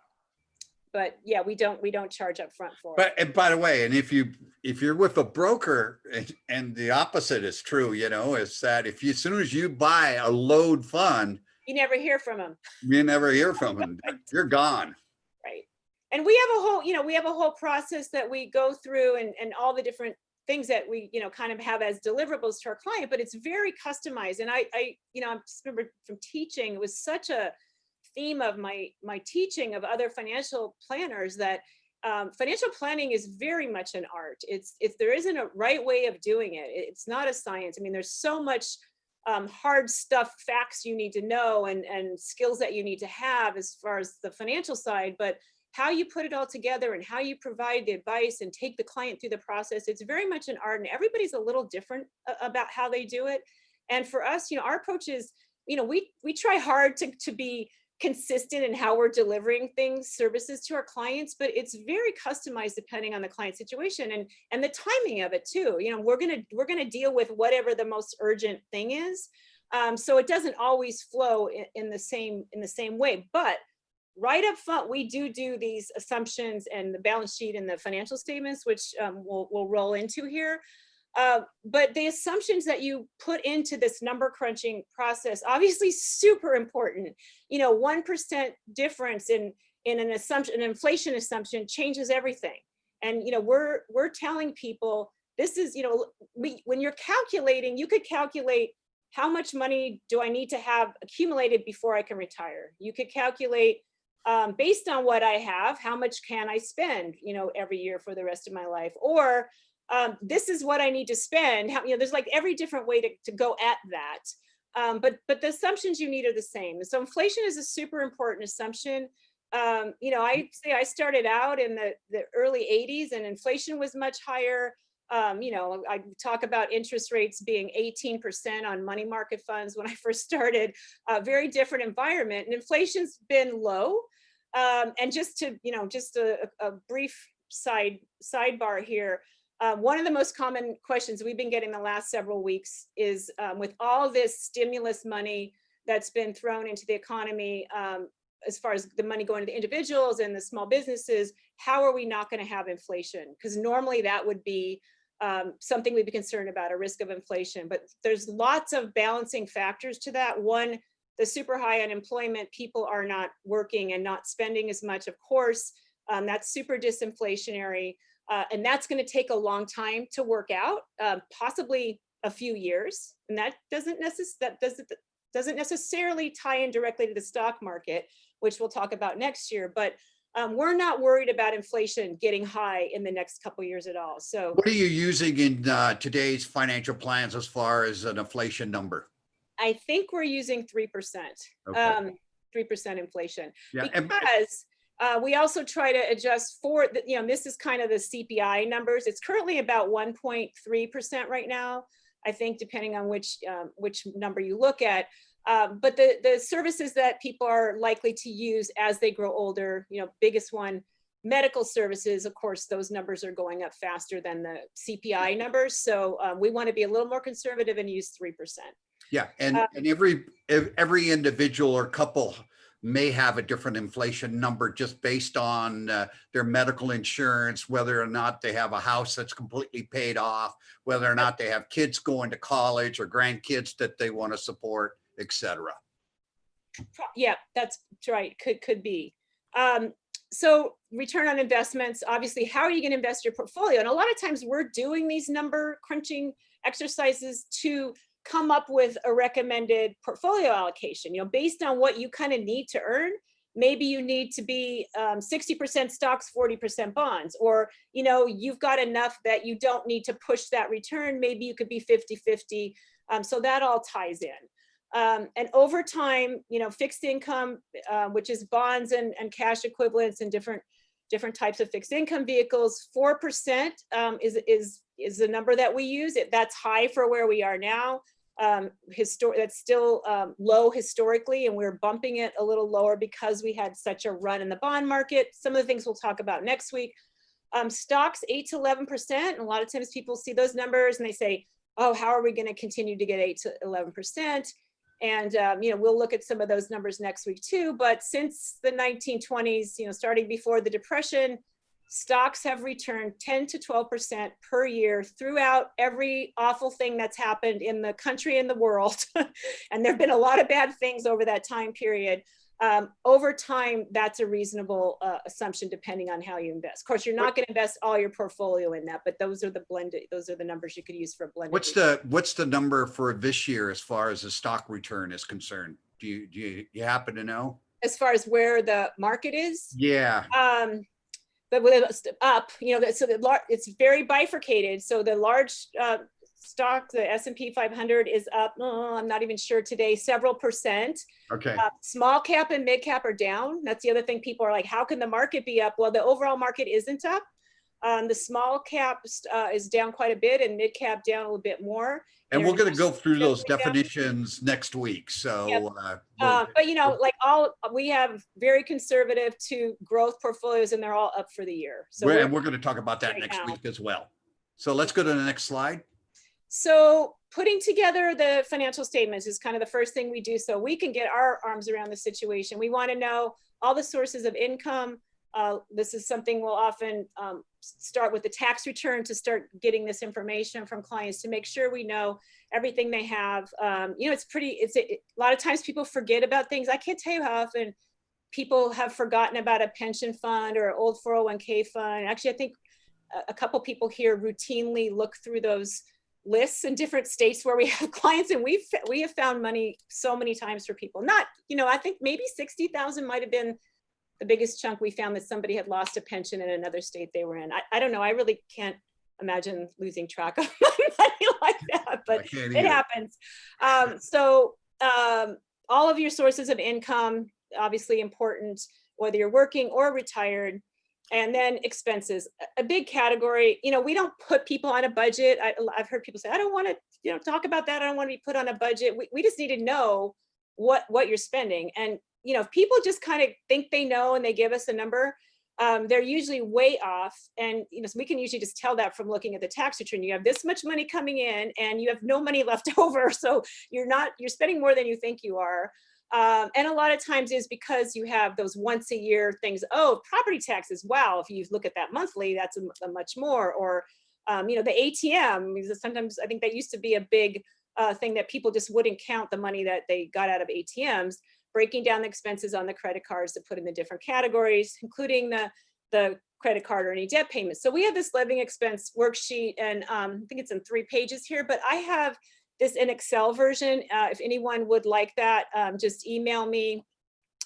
But yeah, we don't charge up front for But it. and by the way, and if you're with a broker, and the opposite is true, is that as soon as you buy a load fund, You never hear from them. you never hear from them. You're gone. Right. And we have a whole process that we go through, and all the different things that we kind of have as deliverables to our client, but it's very customized. And I just remember from teaching, it was such a theme of my teaching of other financial planners that financial planning is very much an art. There isn't a right way of doing it. It's not a science. I mean, there's so much hard stuff, facts you need to know, and skills that you need to have as far as the financial side, but how you put it all together and how you provide the advice and take the client through the process, it's very much an art, and everybody's a little different about how they do it. And for us, our approach is, we try hard to be consistent in how we're delivering services to our clients, but it's very customized depending on the client situation and the timing of it too. We're gonna deal with whatever the most urgent thing is. So it doesn't always flow in the same way, but right up front, we do these assumptions and the balance sheet and the financial statements, which we'll roll into here. But the assumptions that you put into this number crunching process, obviously super important. 1% difference in an assumption, an inflation assumption, changes everything. And we're telling people this is, when you're calculating, you could calculate how much money do I need to have accumulated before I can retire. You could calculate based on what I have, how much can I spend, every year for the rest of my life, or this is what I need to spend. There's like every different way to go at that. But the assumptions you need are the same. So inflation is a super important assumption. I say I started out in the early 80s and inflation was much higher. I talk about interest rates being 18% on money market funds when I first started. A very different environment, and inflation's been low. And just a brief sidebar here. One of the most common questions we've been getting the last several weeks is, with all this stimulus money that's been thrown into the economy, as far as the money going to the individuals and the small businesses, how are we not going to have inflation? Because normally that would be something we'd be concerned about, a risk of inflation. But there's lots of balancing factors to that. One, the super high unemployment, people are not working and not spending as much, of course. That's super disinflationary. And that's going to take a long time to work out, possibly a few years. And that doesn't necessarily tie in directly to the stock market, which we'll talk about next year. But we're not worried about inflation getting high in the next couple of years at all. So what are you using in today's financial plans as far as an inflation number? I think we're using 3%, Okay. 3% inflation, Yeah, because we also try to adjust for, this is kind of the CPI numbers. It's currently about 1.3% right now, I think, depending on which number you look at. But the services that people are likely to use as they grow older, biggest one medical services, of course, those numbers are going up faster than the CPI numbers. So we want to be a little more conservative and use 3%. Yeah, and every individual or couple may have a different inflation number just based on their medical insurance, whether or not they have a house that's completely paid off, whether or not they have kids going to college or grandkids that they want to support, etc. Yeah, that's right. Could be. So return on investments, obviously, how are you going to invest your portfolio? And a lot of times we're doing these number crunching exercises to come up with a recommended portfolio allocation, based on what you kind of need to earn. Maybe you need to be 60% stocks, 40% bonds, or, you've got enough that you don't need to push that return. Maybe you could be 50-50. So that all ties in. And over time, fixed income, which is bonds and cash equivalents and different types of fixed income vehicles, 4% is the number that we use. That's high for where we are now. That's still low historically, and we're bumping it a little lower because we had such a run in the bond market. Some of the things we'll talk about next week. Stocks 8 to 11%. And a lot of times people see those numbers and they say, oh, how are we going to continue to get 8 to 11%? And, we'll look at some of those numbers next week too. But since the 1920s, starting before the Depression, stocks have returned 10 to 12% per year throughout every awful thing that's happened in the country and the world. And there've been a lot of bad things over that time period. Over time, that's a reasonable assumption depending on how you invest. Of course, you're not going to invest all your portfolio in that, but those are the numbers you could use for a blended. What's the number for this year as far as the stock return is concerned? Do you happen to know? As far as where the market is? Yeah. But with it up, so it's very bifurcated. So the large stock, the S&P 500 is up, I'm not even sure today, several percent. Okay. Small cap and mid cap are down. That's the other thing. People are like, how can the market be up? Well, the overall market isn't up. The small cap is down quite a bit and mid cap down a little bit more. And we're going to go through those definitions next week. So, yep. But we have very conservative to growth portfolios, and they're all up for the year. So we're going to talk about that next week as well. So let's go to the next slide. So putting together the financial statements is kind of the first thing we do, so we can get our arms around the situation. We want to know all the sources of income. This is something we'll often start with the tax return to start getting this information from clients to make sure we know everything they have. A lot of times people forget about things. I can't tell you how often people have forgotten about a pension fund or an old 401k fund. Actually, I think a couple people here routinely look through those lists in different states where we have clients, and we have found money so many times for people. Not, I think maybe 60,000 might have been the biggest chunk we found, that somebody had lost a pension in another state they were in. I don't know. I really can't imagine losing track of money like that, but it happens. All of your sources of income, obviously important, whether you're working or retired. And then expenses, a big category. We don't put people on a budget. I've heard people say, I don't want to, talk about that. I don't want to be put on a budget. We just need to know what you're spending. And, if people just kind of think they know and they give us a number, they're usually way off. And, so we can usually just tell that from looking at the tax return. You have this much money coming in and you have no money left over. So you're spending more than you think you are. And a lot of times is because you have those once a year things. Oh, property taxes. Wow. If you look at that monthly, that's a much more. Or, the ATM, sometimes I think that used to be a big thing that people just wouldn't count the money that they got out of ATMs, breaking down the expenses on the credit cards to put in the different categories, including the credit card or any debt payments. So we have this living expense worksheet, and I think it's in 3 pages here, but I have this in Excel version. If anyone would like that, just email me.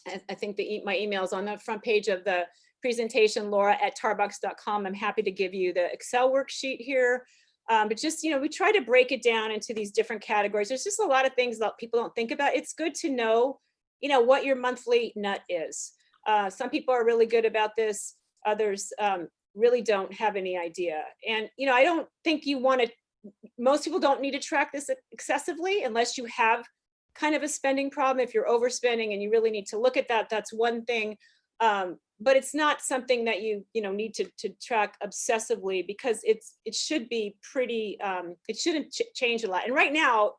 I think my email is on the front page of the presentation, laura@tarbox.com. I'm happy to give you the Excel worksheet here. But just, we try to break it down into these different categories. There's just a lot of things that people don't think about. It's good to know, what your monthly nut is. Some people are really good about this. Others really don't have any idea. And, I don't think most people don't need to track this excessively unless you have kind of a spending problem. If you're overspending and you really need to look at that, that's one thing. but it's not something that you need to track obsessively, because it should be pretty, it shouldn't change a lot. And right now,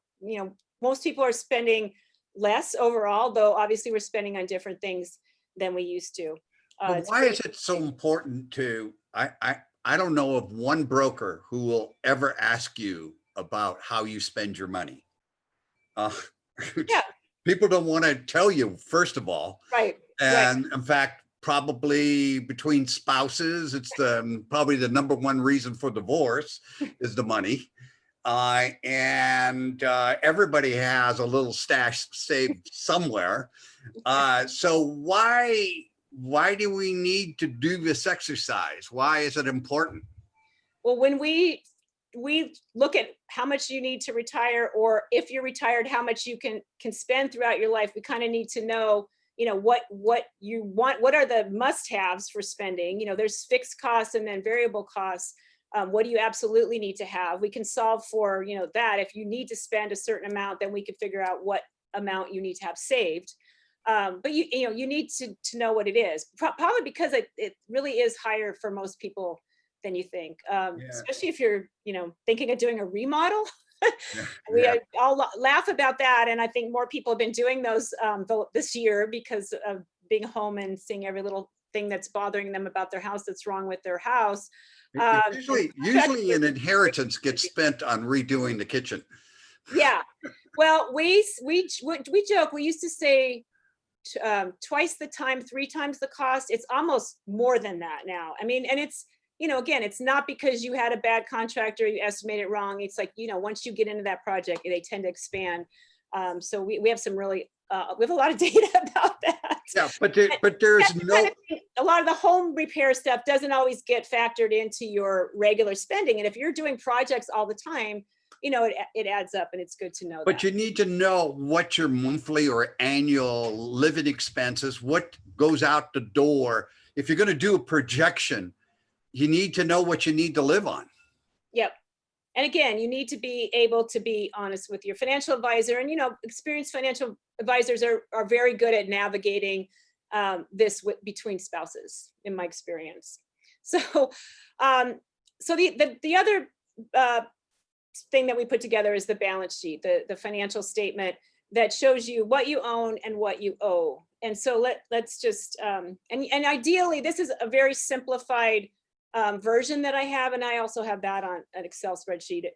most people are spending less overall, though obviously we're spending on different things than we used to. But why is it so important to, I don't know of one broker who will ever ask you about how you spend your money. Yeah. People don't want to tell you, first of all. Right. And in fact, probably between spouses, it's probably the number one reason for divorce is the money. And everybody has a little stash saved somewhere. So why do we need to do this exercise? Why is it important? Well, when we look at how much you need to retire, or if you're retired, how much you can spend throughout your life, we kind of need to know, what you want, what are the must-haves for spending. There's fixed costs and then variable costs. What do you absolutely need to have? We can solve for, that. If you need to spend a certain amount, then we can figure out what amount you need to have saved. But you need to know what it is, probably because it really is higher for most people than you think, especially if you're, thinking of doing a remodel. We all laugh about that. And I think more people have been doing those this year because of being home and seeing every little thing that's bothering them about their house that's wrong with their house. Usually an inheritance gets spent on redoing the kitchen. Yeah. Well, we joke, we used to say twice the time, 3 times the cost. It's almost more than that now. I mean, and it's, again, it's not because you had a bad contractor, you estimated it wrong. It's like, once you get into that project, they tend to expand. So we have some really, we have a lot of data about that. Yeah, but there's no, a lot of the home repair stuff doesn't always get factored into your regular spending. And if you're doing projects all the time, it adds up, and it's good to know that. But you need to know what your monthly or annual living expenses, what goes out the door. If you're going to do a projection, you need to know what you need to live on. Yep. And again, you need to be able to be honest with your financial advisor. And, experienced financial advisors are very good at navigating this between spouses, in my experience. So, so the other thing that we put together is the balance sheet, the financial statement that shows you what you own and what you owe. And so let's just, and ideally, this is a very simplified version that I have, and I also have that on an Excel spreadsheet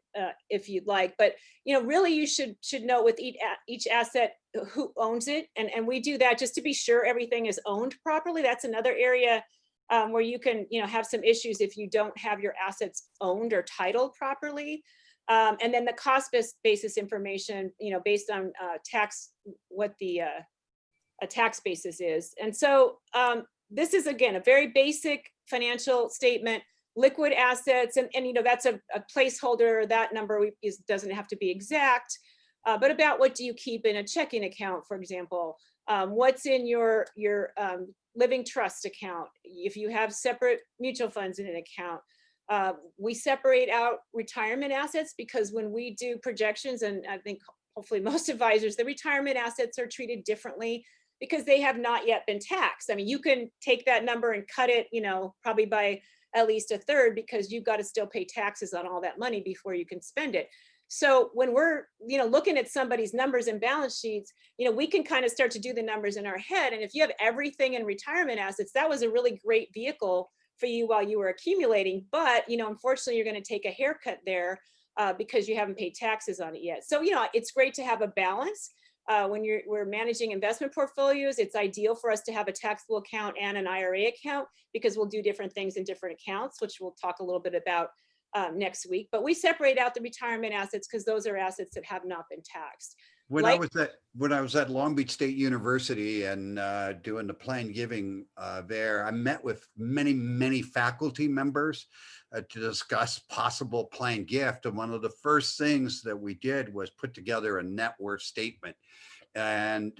if you'd like. But really, you should know with each asset who owns it, and we do that just to be sure everything is owned properly. That's another area where you can have some issues if you don't have your assets owned or titled properly. And then the cost basis information, based on tax, what the a tax basis is. And so this is, again, a very basic financial statement, liquid assets, and that's a placeholder. That number doesn't have to be exact, but about what do you keep in a checking account, for example, what's in your living trust account, if you have separate mutual funds in an account. We separate out retirement assets, because when we do projections, and I think hopefully most advisors, the retirement assets are treated differently because they have not yet been taxed. I mean, you can take that number and cut it, probably by at least a third, because you've got to still pay taxes on all that money before you can spend it. So when we're, looking at somebody's numbers and balance sheets, we can kind of start to do the numbers in our head. And if you have everything in retirement assets, that was a really great vehicle for you while you were accumulating. But, unfortunately, you're going to take a haircut there because you haven't paid taxes on it yet. So, it's great to have a balance. When we're managing investment portfolios, it's ideal for us to have a taxable account and an IRA account, because we'll do different things in different accounts, which we'll talk a little bit about next week. But we separate out the retirement assets because those are assets that have not been taxed. When I was at Long Beach State University and doing the plan giving there, I met with many faculty members to discuss possible plan gift. And one of the first things that we did was put together a net worth statement. And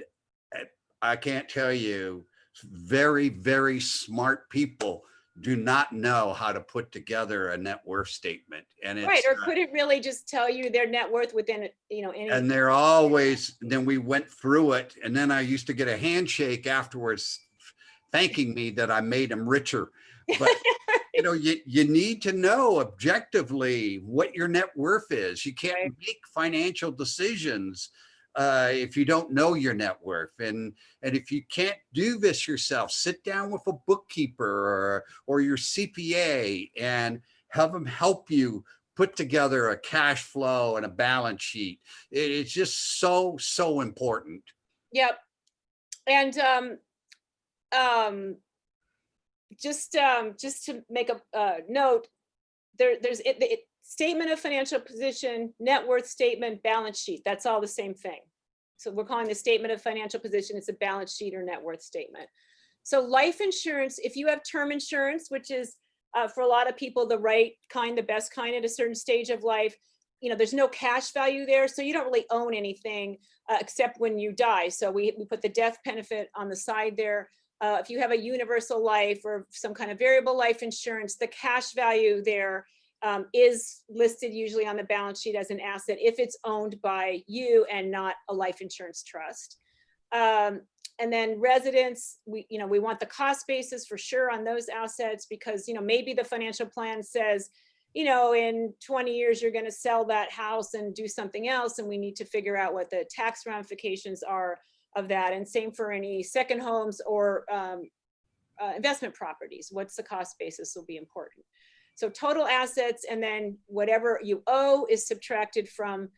I can't tell you, very smart people do not know how to put together a net worth statement. And it's right, or could it really just tell you their net worth within any? And they're always, then we went through it, and then I used to get a handshake afterwards thanking me that I made them richer. But you know, you need to know objectively what your net worth is. You can't Right. make financial decisions if you don't know your net worth. And if you can't do this yourself, sit down with a bookkeeper or your CPA and have them help you put together a cash flow and a balance sheet. It's just so important. Yep. And just to make a note, there's statement of financial position, net worth statement, balance sheet. That's all the same thing. So we're calling the statement of financial position. It's a balance sheet or net worth statement. So life insurance, if you have term insurance, which is for a lot of people the right kind, the best kind at a certain stage of life, you know, there's no cash value there, so you don't really own anything except when you die. So we put the death benefit on the side there. If you have a universal life or some kind of variable life insurance, the cash value there is listed usually on the balance sheet as an asset if it's owned by you and not a life insurance trust. And then residents, we want the cost basis for sure on those assets, because, you know, maybe the financial plan says, you know, in 20 years, you're going to sell that house and do something else. And we need to figure out what the tax ramifications are of that. And same for any second homes or investment properties. What's the cost basis will be important. So total assets, and then whatever you owe is subtracted from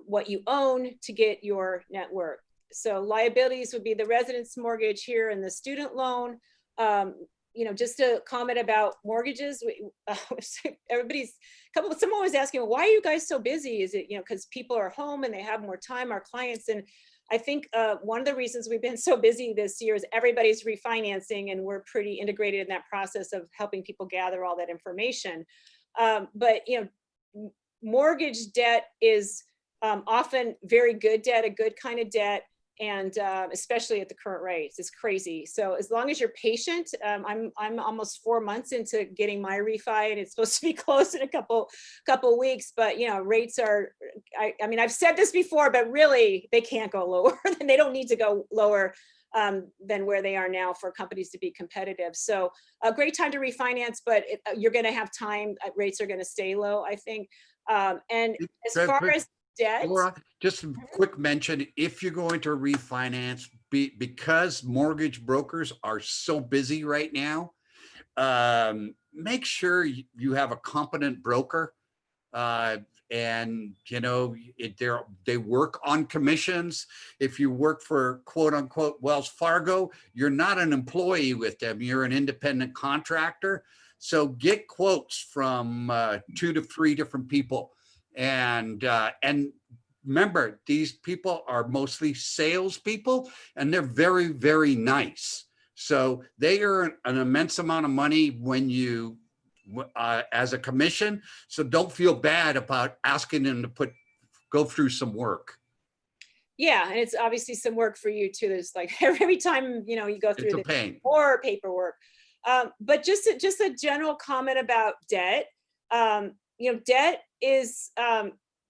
what you own to get your net worth. So liabilities would be the residence mortgage here and the student loan. You know, just a comment about mortgages. Someone was asking, well, why are you guys so busy? Is it, you know, because people are home and they have more time, our clients. And I think one of the reasons we've been so busy this year is everybody's refinancing, and we're pretty integrated in that process of helping people gather all that information. But, you know, mortgage debt is often very good debt, a good kind of debt. And especially at the current rates, it's crazy. So as long as you're patient, I'm almost 4 months into getting my refi, and it's supposed to be closed in a couple weeks. But you know, rates are, I mean, I've said this before, but really they can't go lower, and they don't need to go lower than where they are now for companies to be competitive. So a great time to refinance, but you're going to have time. Rates are going to stay low, I think. And as far as debt, Laura, just a quick mention, if you're going to refinance, because mortgage brokers are so busy right now, make sure you have a competent broker. And you know, they work on commissions. If you work for quote unquote Wells Fargo, you're not an employee with them, you're an independent contractor. So get quotes from 2 to 3 different people. And remember, these people are mostly salespeople, and they're very, very nice. So they earn an immense amount of money when you, as a commission. So don't feel bad about asking them to go through some work. Yeah, and it's obviously some work for you too. There's like every time, you know, you go through more paperwork. But just a general comment about debt. You know, debt is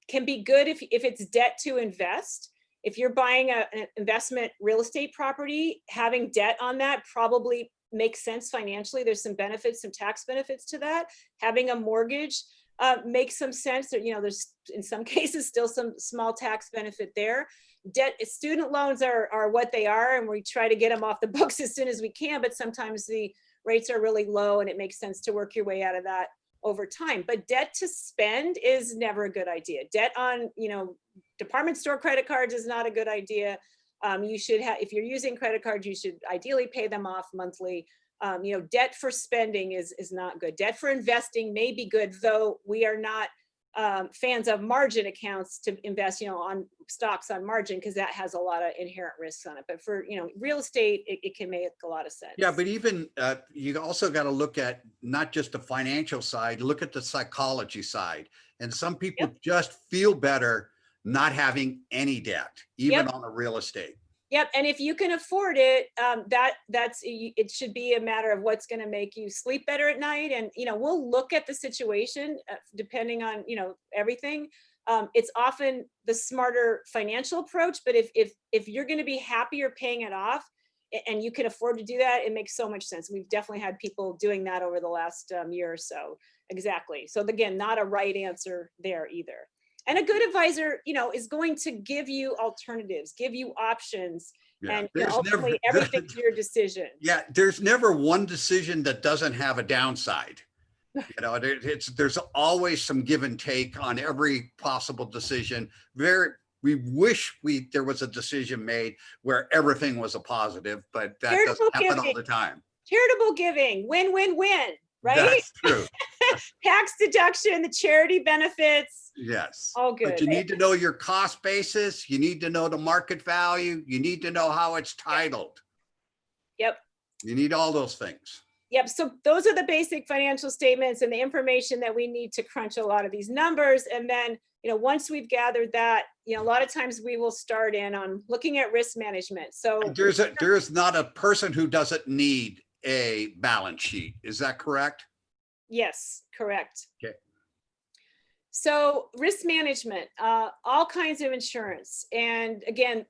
can be good if it's debt to invest. If you're buying an investment real estate property, having debt on that probably makes sense financially. There's some benefits, some tax benefits to that. Having a mortgage makes some sense. You know, there's in some cases still some small tax benefit there. Student loans are what they are, and we try to get them off the books as soon as we can, but sometimes the rates are really low and it makes sense to work your way out of that over time. But debt to spend is never a good idea. Debt on, you know, department store credit cards is not a good idea. You should have, if you're using credit cards, you should ideally pay them off monthly. You know, debt for spending is not good. Debt for investing may be good, though we are not fans of margin accounts to invest, you know, on stocks on margin, because that has a lot of inherent risks on it. But for, you know, real estate, it can make a lot of sense. Yeah, but even you also got to look at not just the financial side, look at the psychology side. And some people just feel better not having any debt, even on the real estate. Yep, and if you can afford it, it should be a matter of what's going to make you sleep better at night. And you know, we'll look at the situation depending on, you know, everything. It's often the smarter financial approach, but if you're going to be happier paying it off, and you can afford to do that, it makes so much sense. We've definitely had people doing that over the last year or so. Exactly. So again, not a right answer there either. And a good advisor, is going to give you alternatives, give you options, Yeah, and there's ultimately never, everything's your decision. yeah, there's never one decision that doesn't have a downside. There's always some give and take on every possible decision. We wish there was a decision made where everything was a positive, but that doesn't Charitable happen all giving, the time. charitable giving, win, win, win, right? That's true. Tax deduction, the charity benefits, Yes. all But good. you need to know your cost basis. You need to know the market value. You need to know how it's titled. Yep. You need all those things. Yep. So those are the basic financial statements and the information that we need to crunch a lot of these numbers. And then, once we've gathered that, a lot of times we will start in on looking at risk management. So There's not a person who doesn't need a balance sheet. Is that correct? yes, correct. Okay. So risk management, all kinds of insurance. And again,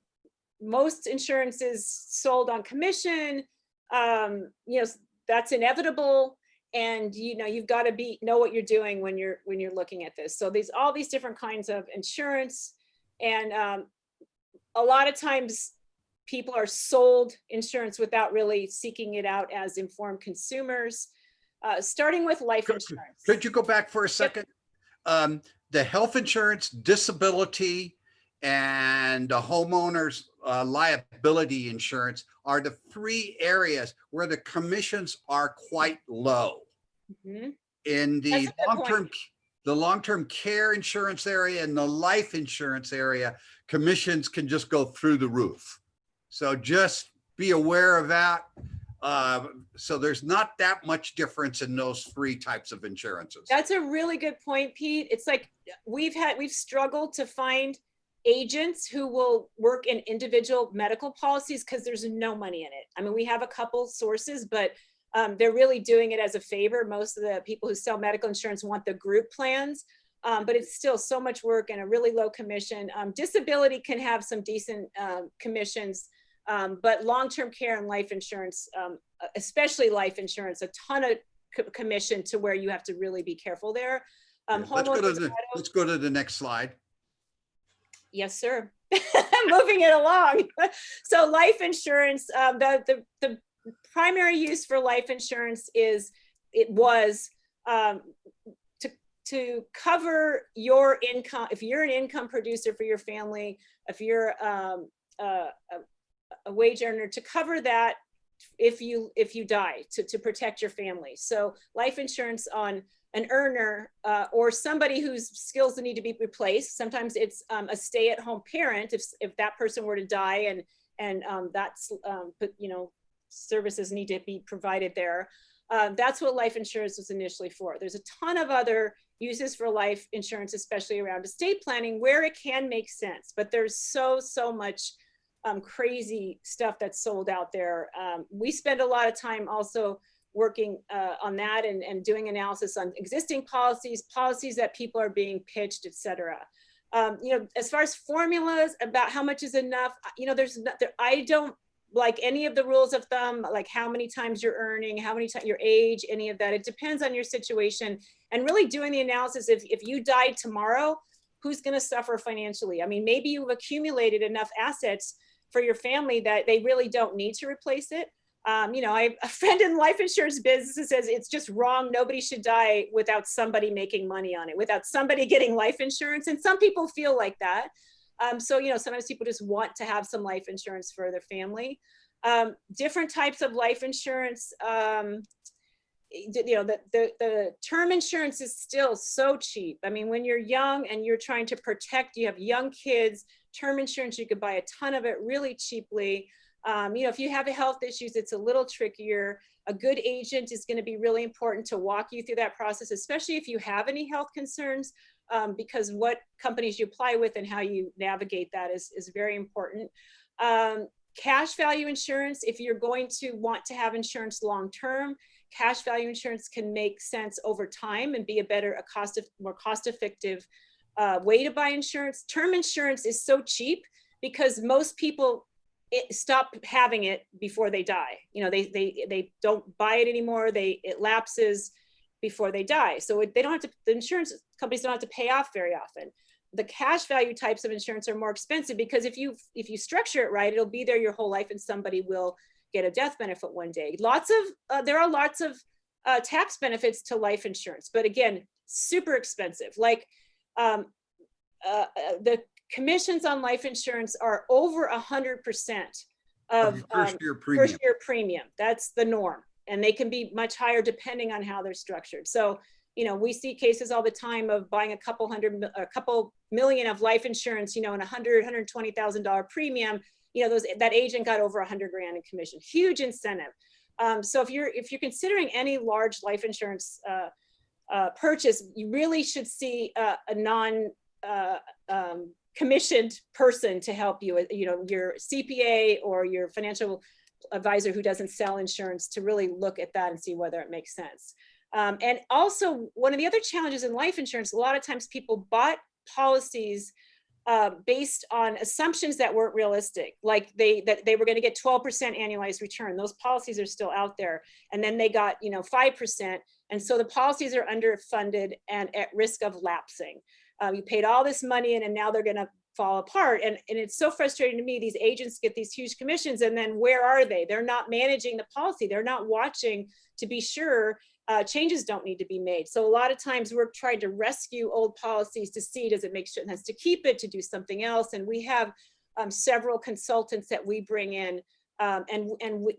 most insurance is sold on commission. That's inevitable. And you've got to know what you're doing when you're looking at this. So all these different kinds of insurance, and a lot of times people are sold insurance without really seeking it out as informed consumers. Starting with life insurance. Could you go back for a second? Yep. The health insurance, disability, and the homeowner's liability insurance are the three areas where the commissions are quite low. Mm-hmm. In the long-term care insurance area and the life insurance area, commissions can just go through the roof. So just be aware of that. So there's not that much difference in those three types of insurances. That's a really good point, Pete. It's like we've struggled to find agents who will work in individual medical policies because there's no money in it. I mean, we have a couple sources, but they're really doing it as a favor. Most of the people who sell medical insurance want the group plans, but it's still so much work and a really low commission. Disability can have some decent commissions. But long-term care and life insurance, especially life insurance, a ton of commission to where you have to really be careful there. Let's go to the next slide. Yes, sir. Moving it along. So life insurance, the primary use for life insurance was to cover your income. If you're an income producer for your family, if you're a wage earner, to cover that if you die, to protect your family. So life insurance on an earner or somebody whose skills need to be replaced. Sometimes it's a stay-at-home parent if that person were to die and that's services need to be provided there. That's what life insurance was initially for. There's a ton of other uses for life insurance, especially around estate planning, where it can make sense, but there's so much crazy stuff that's sold out there. We spend a lot of time also working on that and doing analysis on existing policies that people are being pitched, et cetera. As far as formulas about how much is enough, I don't like any of the rules of thumb, like how many times you're earning, how many times your age, any of that. It depends on your situation and really doing the analysis. If you died tomorrow, who's going to suffer financially? I mean, maybe you've accumulated enough assets for your family that they really don't need to replace it. I have a friend in life insurance business who says it's just wrong. Nobody should die without somebody making money on it, without somebody getting life insurance. And some people feel like that. Sometimes people just want to have some life insurance for their family. Different types of life insurance. The term insurance is still so cheap. I mean, when you're young and you're trying to protect, you have young kids, term insurance, you could buy a ton of it really cheaply. If you have health issues, it's a little trickier. A good agent is going to be really important to walk you through that process, especially if you have any health concerns, because what companies you apply with and how you navigate that is very important. Cash value insurance, if you're going to want to have insurance long-term, cash value insurance can make sense over time and be more cost-effective way to buy insurance. Term insurance is so cheap because most people stop having it before they die. You know, they don't buy it anymore. It lapses before they die. So they don't have to, the insurance companies don't have to pay off very often. The cash value types of insurance are more expensive because if you structure it right, it'll be there your whole life and somebody will get a death benefit one day. There are lots of tax benefits to life insurance, but again, super expensive. Like the commissions on life insurance are over 100% of first year premium. That's the norm. And they can be much higher depending on how they're structured. So, you know, we see cases all the time of buying a couple million of life insurance, you know, and $120,000 premium, you know, that agent got over 100 grand in commission, huge incentive. So if you're considering any large life insurance purchase, you really should see a non commissioned person to help you, you know, your CPA or your financial advisor who doesn't sell insurance, to really look at that and see whether it makes sense. And also, one of the other challenges in life insurance, a lot of times people bought policies based on assumptions that weren't realistic, like that they were going to get 12% annualized return. Those policies are still out there, and then they got, you know, 5%, and so the policies are underfunded and at risk of lapsing. You paid all this money in, and now they're going to fall apart. And it's so frustrating to me. These agents get these huge commissions, and then where are they? They're not managing the policy. They're not watching to be sure changes don't need to be made. So a lot of times we're trying to rescue old policies to see, does it make sense to keep it, to do something else? And we have several consultants that we bring in, and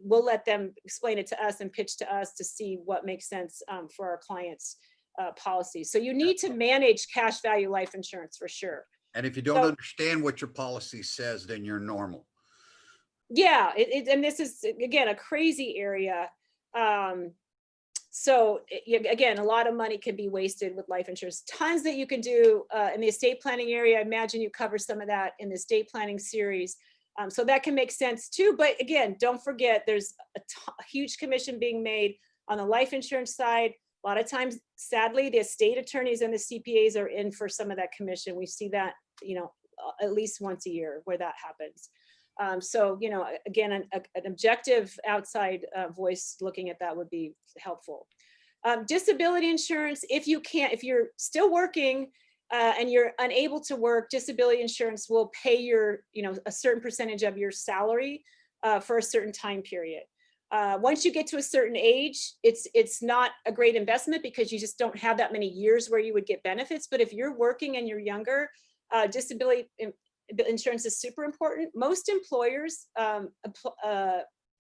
we'll let them explain it to us and pitch to us to see what makes sense for our clients' policies. So you need to manage cash value life insurance for sure. And if you don't understand what your policy says, then you're normal. Yeah, and this is, again, a crazy area. So again, a lot of money can be wasted with life insurance. Tons that you can do in the estate planning area. I imagine you cover some of that in the estate planning series. So that can make sense too. But again, don't forget, there's a huge commission being made on the life insurance side. A lot of times, sadly, the estate attorneys and the CPAs are in for some of that commission. We see that, you know, at least once a year where that happens. So, you know, again, an objective outside voice looking at that would be helpful. Disability insurance, if you're still working and you're unable to work, disability insurance will pay your, you know, a certain percentage of your salary for a certain time period. Once you get to a certain age, it's not a great investment because you just don't have that many years where you would get benefits. But if you're working and you're younger, disability insurance is super important. Most employers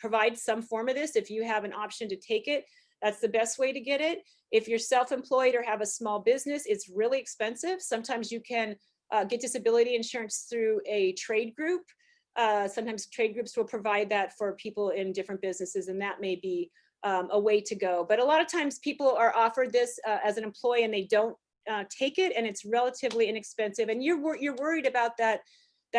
provide some form of this. If you have an option to take it, that's the best way to get it. If you're self-employed or have a small business, it's really expensive. Sometimes you can get disability insurance through a trade group. Sometimes trade groups will provide that for people in different businesses, and that may be a way to go. But a lot of times people are offered this as an employee and they don't take it, and it's relatively inexpensive. And you're worried about that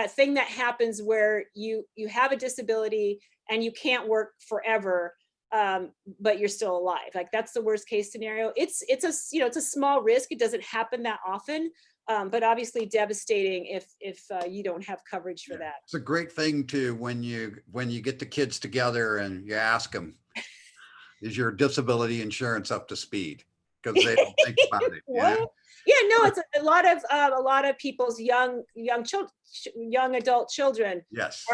thing that happens where you have a disability and you can't work forever, but you're still alive. Like, that's the worst case scenario. It's a small risk. It doesn't happen that often, but obviously devastating if you don't have coverage for that. It's a great thing to, when you get the kids together and you ask them, is your disability insurance up to speed? Because they don't think about it. What? Yeah, no, it's a lot of people's young adult children. Yes.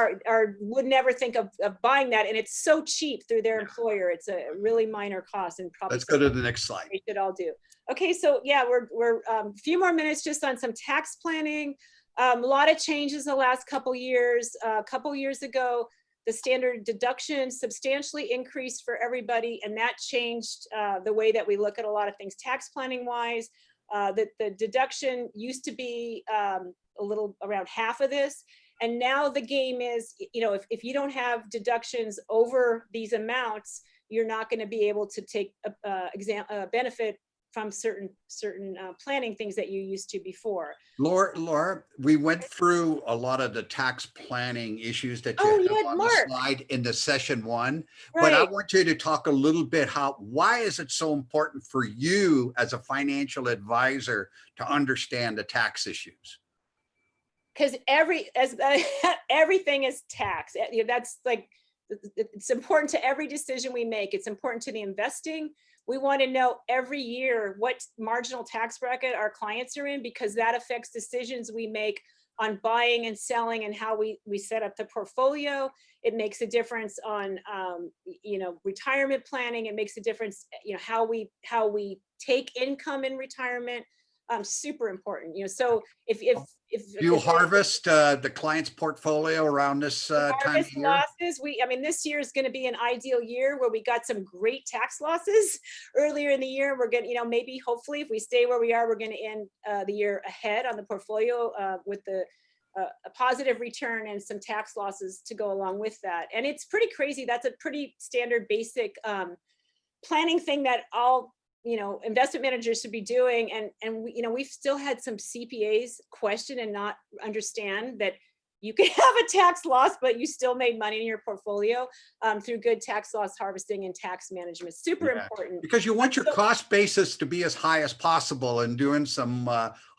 Would never think of buying that, and it's so cheap through their employer. It's a really minor cost, and probably. Let's go to the next slide. We should all do. Okay, so yeah, we're a few more minutes just on some tax planning. A lot of changes the last couple years. A couple years ago, the standard deduction substantially increased for everybody, and that changed the way that we look at a lot of things tax planning wise. The deduction used to be a little around half of this, and now the game is, you know, if you don't have deductions over these amounts, you're not going to be able to take a benefit from certain planning things that you used to before. Laura, we went through a lot of the tax planning issues that you have on the slide in the session one, but I want you to talk a little bit why is it so important for you as a financial advisor to understand the tax issues? because everything is tax. That's like, it's important to every decision we make. It's important to the investing. We want to know every year what marginal tax bracket our clients are in, because that affects decisions we make on buying and selling and how we set up the portfolio. It makes a difference on, retirement planning. It makes a difference, how we take income in retirement. Super important, so if Do you harvest the client's portfolio around this time of harvest year? losses, this year is going to be an ideal year where we got some great tax losses earlier in the year. We're going to, maybe hopefully if we stay where we are, we're going to end the year ahead on the portfolio with a positive return and some tax losses to go along with that. And it's pretty crazy. That's a pretty standard basic planning thing that all investment managers should be doing. And we've still had some CPAs question and not understand that you can have a tax loss, but you still made money in your portfolio through good tax loss harvesting and tax management. Super important. Because you want your cost basis to be as high as possible, and doing some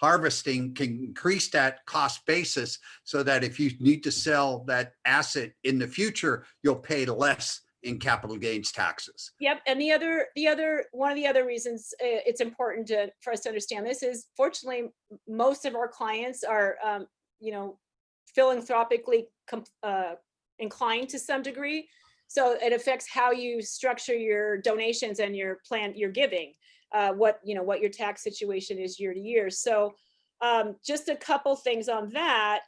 harvesting can increase that cost basis so that if you need to sell that asset in the future, you'll pay less in capital gains taxes. Yep. And one of the other reasons it's important for us to understand this is, fortunately, most of our clients are, philanthropically inclined to some degree. So it affects how you structure your donations and your giving, what your tax situation is year to year. So just a couple things on that.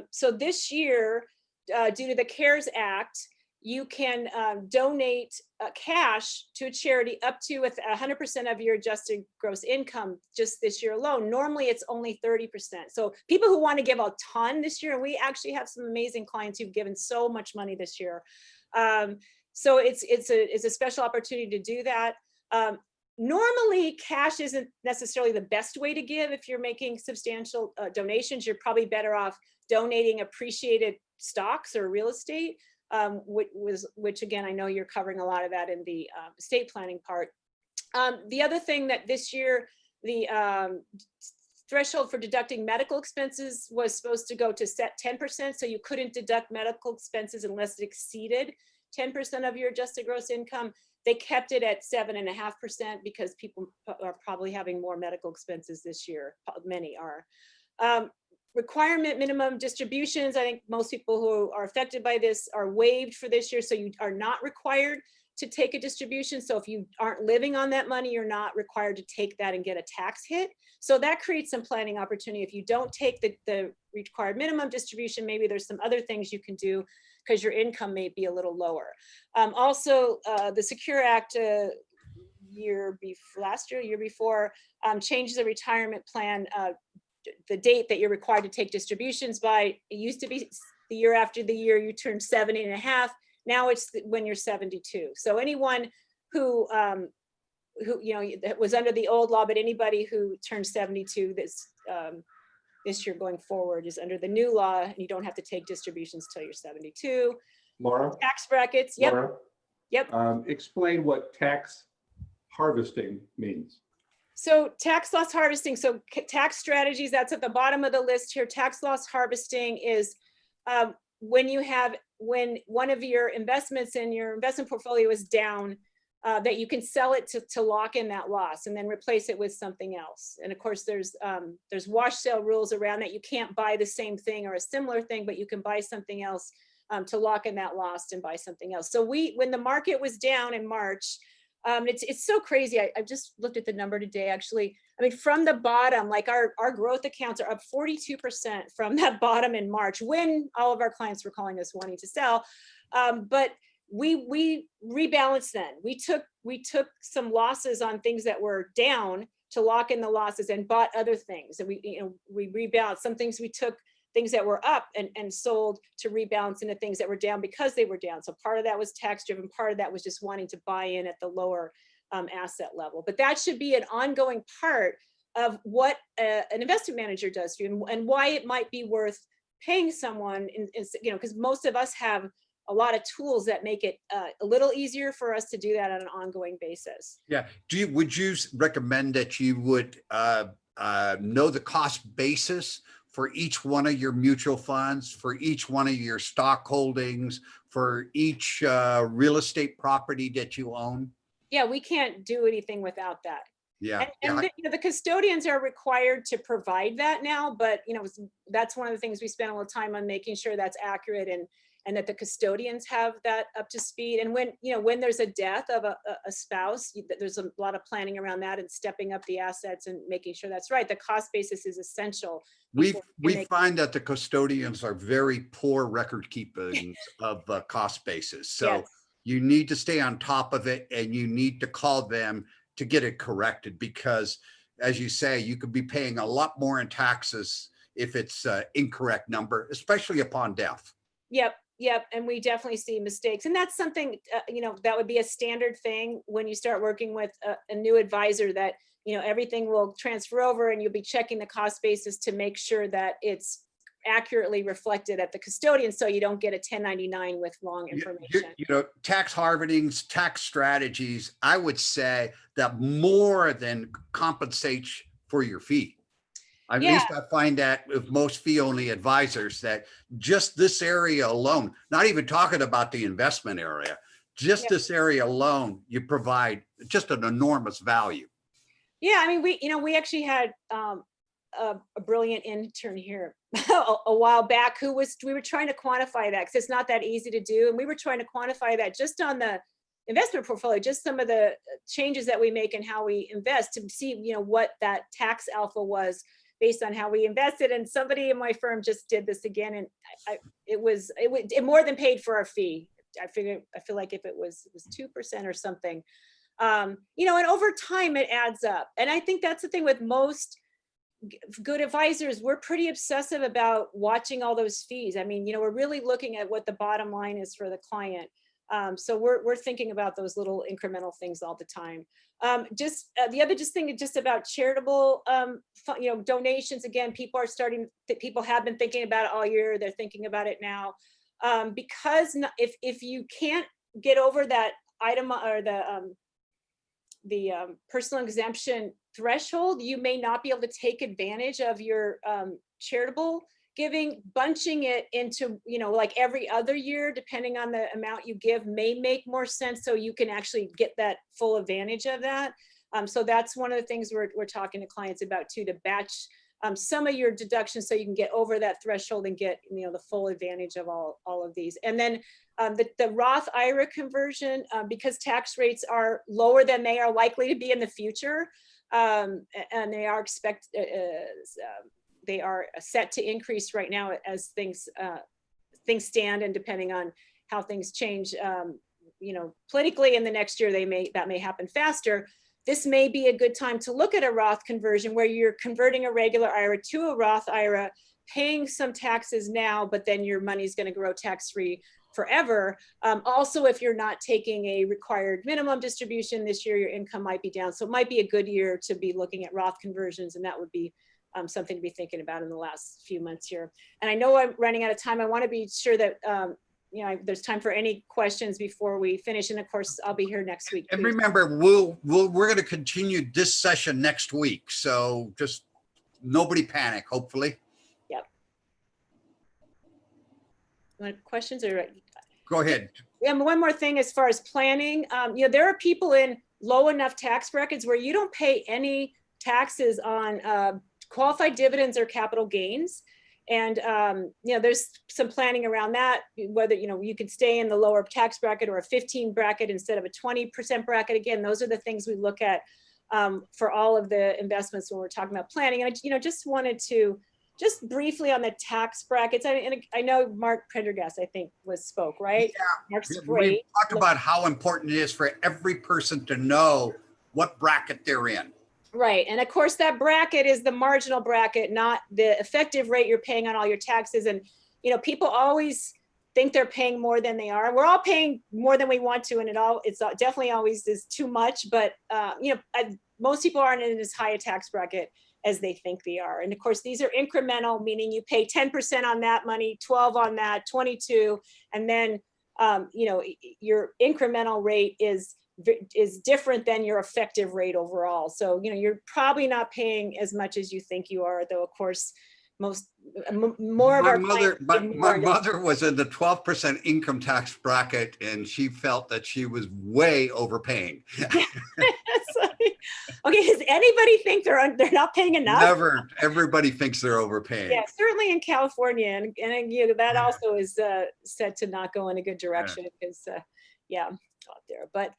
So this year, due to the CARES Act, you can donate cash to a charity up to 100% of your adjusted gross income just this year alone. Normally, it's only 30%. So people who want to give a ton this year, and we actually have some amazing clients who've given so much money this year. So it's a special opportunity to do that. Normally, cash isn't necessarily the best way to give. If you're making substantial donations, you're probably better off donating appreciated stocks or real estate. Which again, I know you're covering a lot of that in the estate planning part. The other thing that this year, the threshold for deducting medical expenses was supposed to go to set 10%. So you couldn't deduct medical expenses unless it exceeded 10% of your adjusted gross income. They kept it at 7.5% because people are probably having more medical expenses this year. Many are. Requirement minimum distributions. I think most people who are affected by this are waived for this year. So you are not required to take a distribution. So if you aren't living on that money, you're not required to take that and get a tax hit. So that creates some planning opportunity. If you don't take the required minimum distribution, maybe there's some other things you can do because your income may be a little lower. Also, the Secure Act year before changes the retirement plan the date that you're required to take distributions by. It used to be the year after the year you turn 70.5. Now it's when you're 72. So anyone who was under the old law, but anybody who turned 72 this year going forward is under the new law, and you don't have to take distributions till you're 72. Laura? Tax brackets. Yep. Laura? Yep. Explain what tax harvesting means. So tax loss harvesting, so tax strategies, that's at the bottom of the list here. Tax loss harvesting is when one of your investments in your investment portfolio is down, that you can sell it to lock in that loss and then replace it with something else. And of course, there's wash sale rules around that. You can't buy the same thing or a similar thing, but you can buy something else to lock in that loss and buy something else. So when the market was down in March, it's so crazy. I just looked at the number today, actually. I mean, from the bottom, like our growth accounts are up 42% from that bottom in March, when all of our clients were calling us wanting to sell. But we rebalanced then. We took some losses on things that were down to lock in the losses and bought other things. And we rebalanced some things. We took things that were up and sold to rebalance into things that were down because they were down. So part of that was tax driven. Part of that was just wanting to buy in at the lower asset level. But that should be an ongoing part of what an investment manager does for you, and why it might be worth paying someone, because most of us have a lot of tools that make it a little easier for us to do that on an ongoing basis. Yeah. Would you recommend that you would know the cost basis for each one of your mutual funds, for each one of your stock holdings, for each real estate property that you own? Yeah, we can't do anything without that. Yeah. And the custodians are required to provide that now, but that's one of the things we spend a little time on, making sure that's accurate and that the custodians have that up to speed. And when there's a death of a spouse, there's a lot of planning around that and stepping up the assets and making sure that's right. The cost basis is essential. We find that the custodians are very poor record keeping of cost basis. So Yes. you need to stay on top of it, and you need to call them to get it corrected, because as you say, you could be paying a lot more in taxes if it's an incorrect number, especially upon death. Yep. And we definitely see mistakes. And that's something, that would be a standard thing when you start working with a new advisor, that, everything will transfer over and you'll be checking the cost basis to make sure that it's accurately reflected at the custodian, so you don't get a 1099 with wrong information. Tax harvestings, tax strategies, I would say that more than compensates for your fee. At least I find that with most fee-only advisors, that just this area alone, not even talking about the investment area, just this area alone, you provide just an enormous value. Yeah, I mean, we actually had a brilliant intern here a while back we were trying to quantify that, because it's not that easy to do. And we were trying to quantify that just on the investment portfolio, just some of the changes that we make and how we invest, to see, what that tax alpha was based on how we invested. And somebody in my firm just did this again, and it more than paid for our fee. I feel like if it was 2% or something, and over time it adds up. And I think that's the thing with most good advisors, we're pretty obsessive about watching all those fees. I mean, we're really looking at what the bottom line is for the client. So we're thinking about those little incremental things all the time. The other thing about charitable, donations. Again, people have been thinking about it all year. They're thinking about it now, because if you can't get over that item or the personal exemption threshold, you may not be able to take advantage of your charitable giving. Bunching it into, like every other year, depending on the amount you give, may make more sense, so you can actually get that full advantage of that. So that's one of the things we're talking to clients about too, to batch some of your deductions so you can get over that threshold and get the full advantage of all of these. And then the Roth IRA conversion, because tax rates are lower than they are likely to be in the future, and they are set to increase right now as things stand, and depending on how things change, politically in the next year, that may happen faster. This may be a good time to look at a Roth conversion, where you're converting a regular IRA to a Roth IRA, paying some taxes now, but then your money's going to grow tax-free forever. Also, if you're not taking a required minimum distribution this year, your income might be down. So it might be a good year to be looking at Roth conversions, and that would be something to be thinking about in the last few months here. And I know I'm running out of time. I want to be sure that there's time for any questions before we finish. And of course, I'll be here next week. And remember, we're going to continue this session next week. So just nobody panic, hopefully. Yep. Questions or? Go ahead. And one more thing, as far as planning, there are people in low enough tax brackets where you don't pay any taxes on qualified dividends or capital gains. And, there's some planning around that, whether, you could stay in the lower tax bracket or a 15 bracket instead of a 20% bracket. Again, those are the things we look at for all of the investments when we're talking about planning. And I, just wanted to just briefly on the tax brackets. I know Mark Prendergast, I think, spoke, right? Yeah. Mark's great. We talked about how important it is for every person to know what bracket they're in. Right. And of course, that bracket is the marginal bracket, not the effective rate you're paying on all your taxes. And, people always think they're paying more than they are. We're all paying more than we want to, and it's definitely always is too much. But, most people aren't in as high a tax bracket as they think they are. And of course, these are incremental, meaning you pay 10% on that money, 12 on that, 22. And then, your incremental rate is different than your effective rate overall. So, you're probably not paying as much as you think you are, though, of course, more of our clients My did more than- mother was in the 12% income tax bracket, and she felt that she was way overpaying. It's like, okay, does anybody think they're not paying enough? Never. Everybody thinks they're overpaying. Yeah, certainly in California, and you know, that also is set to not go in a good direction because yeah, out there. But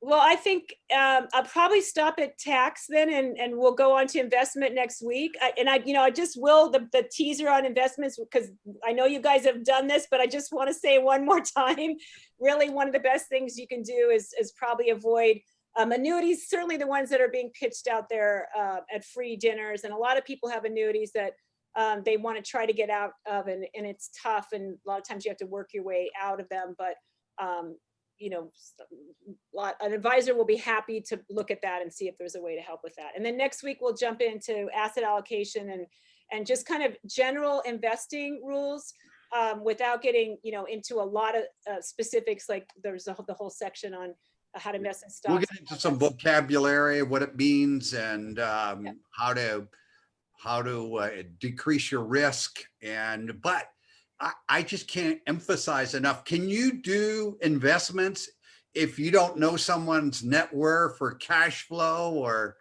well, I think I'll probably stop at tax then, and we'll go on to investment next week. I just will the teaser on investments, because I know you guys have done this, but I just want to say one more time, really one of the best things you can do is probably avoid annuities, certainly the ones that are being pitched out there at free dinners. And a lot of people have annuities that they want to try to get out of, and it's tough. And a lot of times you have to work your way out of them. But you know, an advisor will be happy to look at that and see if there's a way to help with that. And then next week we'll jump into asset allocation and just kind of general investing rules without getting, you know, into a lot of specifics. Like there's the whole section on how to invest in stocks. We'll get into some vocabulary, what it means, and how to decrease your risk. But I just can't emphasize enough. Can you do investments if you don't know someone's net worth or cash flow or?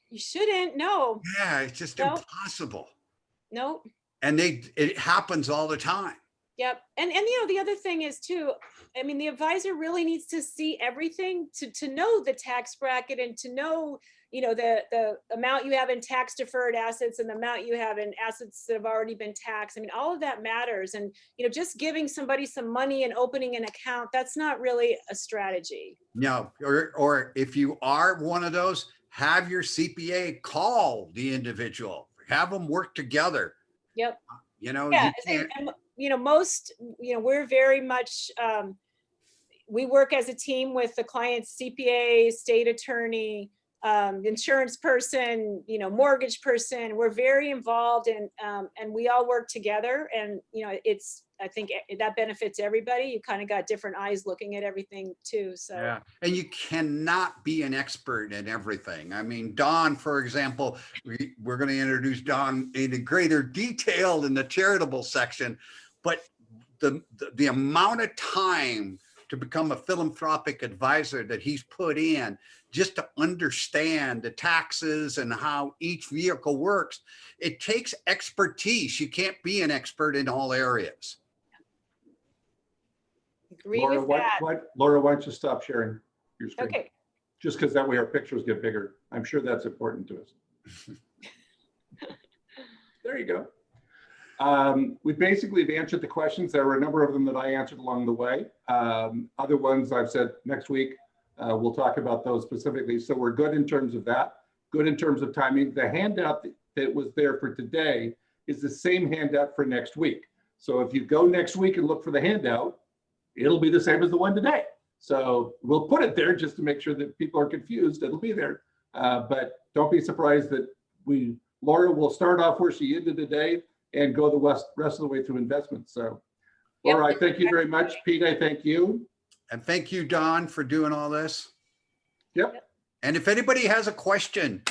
You shouldn't. No. Yeah, it's just impossible. Nope. And it happens all the time. Yep. And you know, the other thing is too, I mean, the advisor really needs to see everything to know the tax bracket and to know, you know, the amount you have in tax deferred assets and the amount you have in assets that have already been taxed. I mean, all of that matters. And, you know, just giving somebody some money and opening an account, that's not really a strategy. No, or if you are one of those, have your CPA call the individual, have them work together. Yep. You know, yeah, you can't. and, you know, most, you know, we're very much, we work as a team with the client's CPA, state attorney, insurance person, you know, mortgage person. We're very involved and we all work together. And, you know, I think that benefits everybody. You kind of got different eyes looking at everything too. So, yeah. And you cannot be an expert in everything. I mean, Don, for example, we're going to introduce Don in greater detail in the charitable section, but the amount of time to become a philanthropic advisor that he's put in just to understand the taxes and how each vehicle works, it takes expertise. You can't be an expert in all areas. Agree Laura, with that. Laura, why don't you stop sharing your screen? Okay. Just because that way our pictures get bigger. I'm sure that's important to us. There you go. We basically have answered the questions. There were a number of them that I answered along the way. Other ones I've said next week, we'll talk about those specifically. So we're good in terms of that, good in terms of timing. The handout that was there for today is the same handout for next week. So if you go next week and look for the handout, it'll be the same as the one today. So we'll put it there just to make sure that people are confused. It'll be there. But don't be surprised that Laura will start off where she ended today and go the rest of the way through investments. So, Laura, I thank you very much. Pete, I thank you. And thank you, Don, for doing all this. Yep. And if anybody has a question,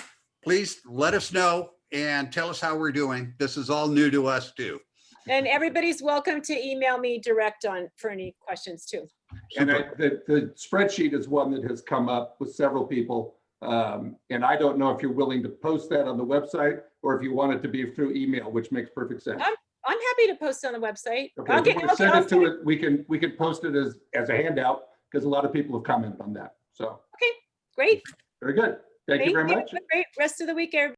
please let us know and tell us how we're doing. This is all new to us too. And everybody's welcome to email me direct for any questions too. And the spreadsheet is one that has come up with several people. And I don't know if you're willing to post that on the website or if you want it to be through email, which makes perfect sense. I'm happy to post it on the website. Okay, send it to it. We can post it as a handout because a lot of people have commented on that. So okay, great. very good. Thank you very much. Great rest of the week, everybody.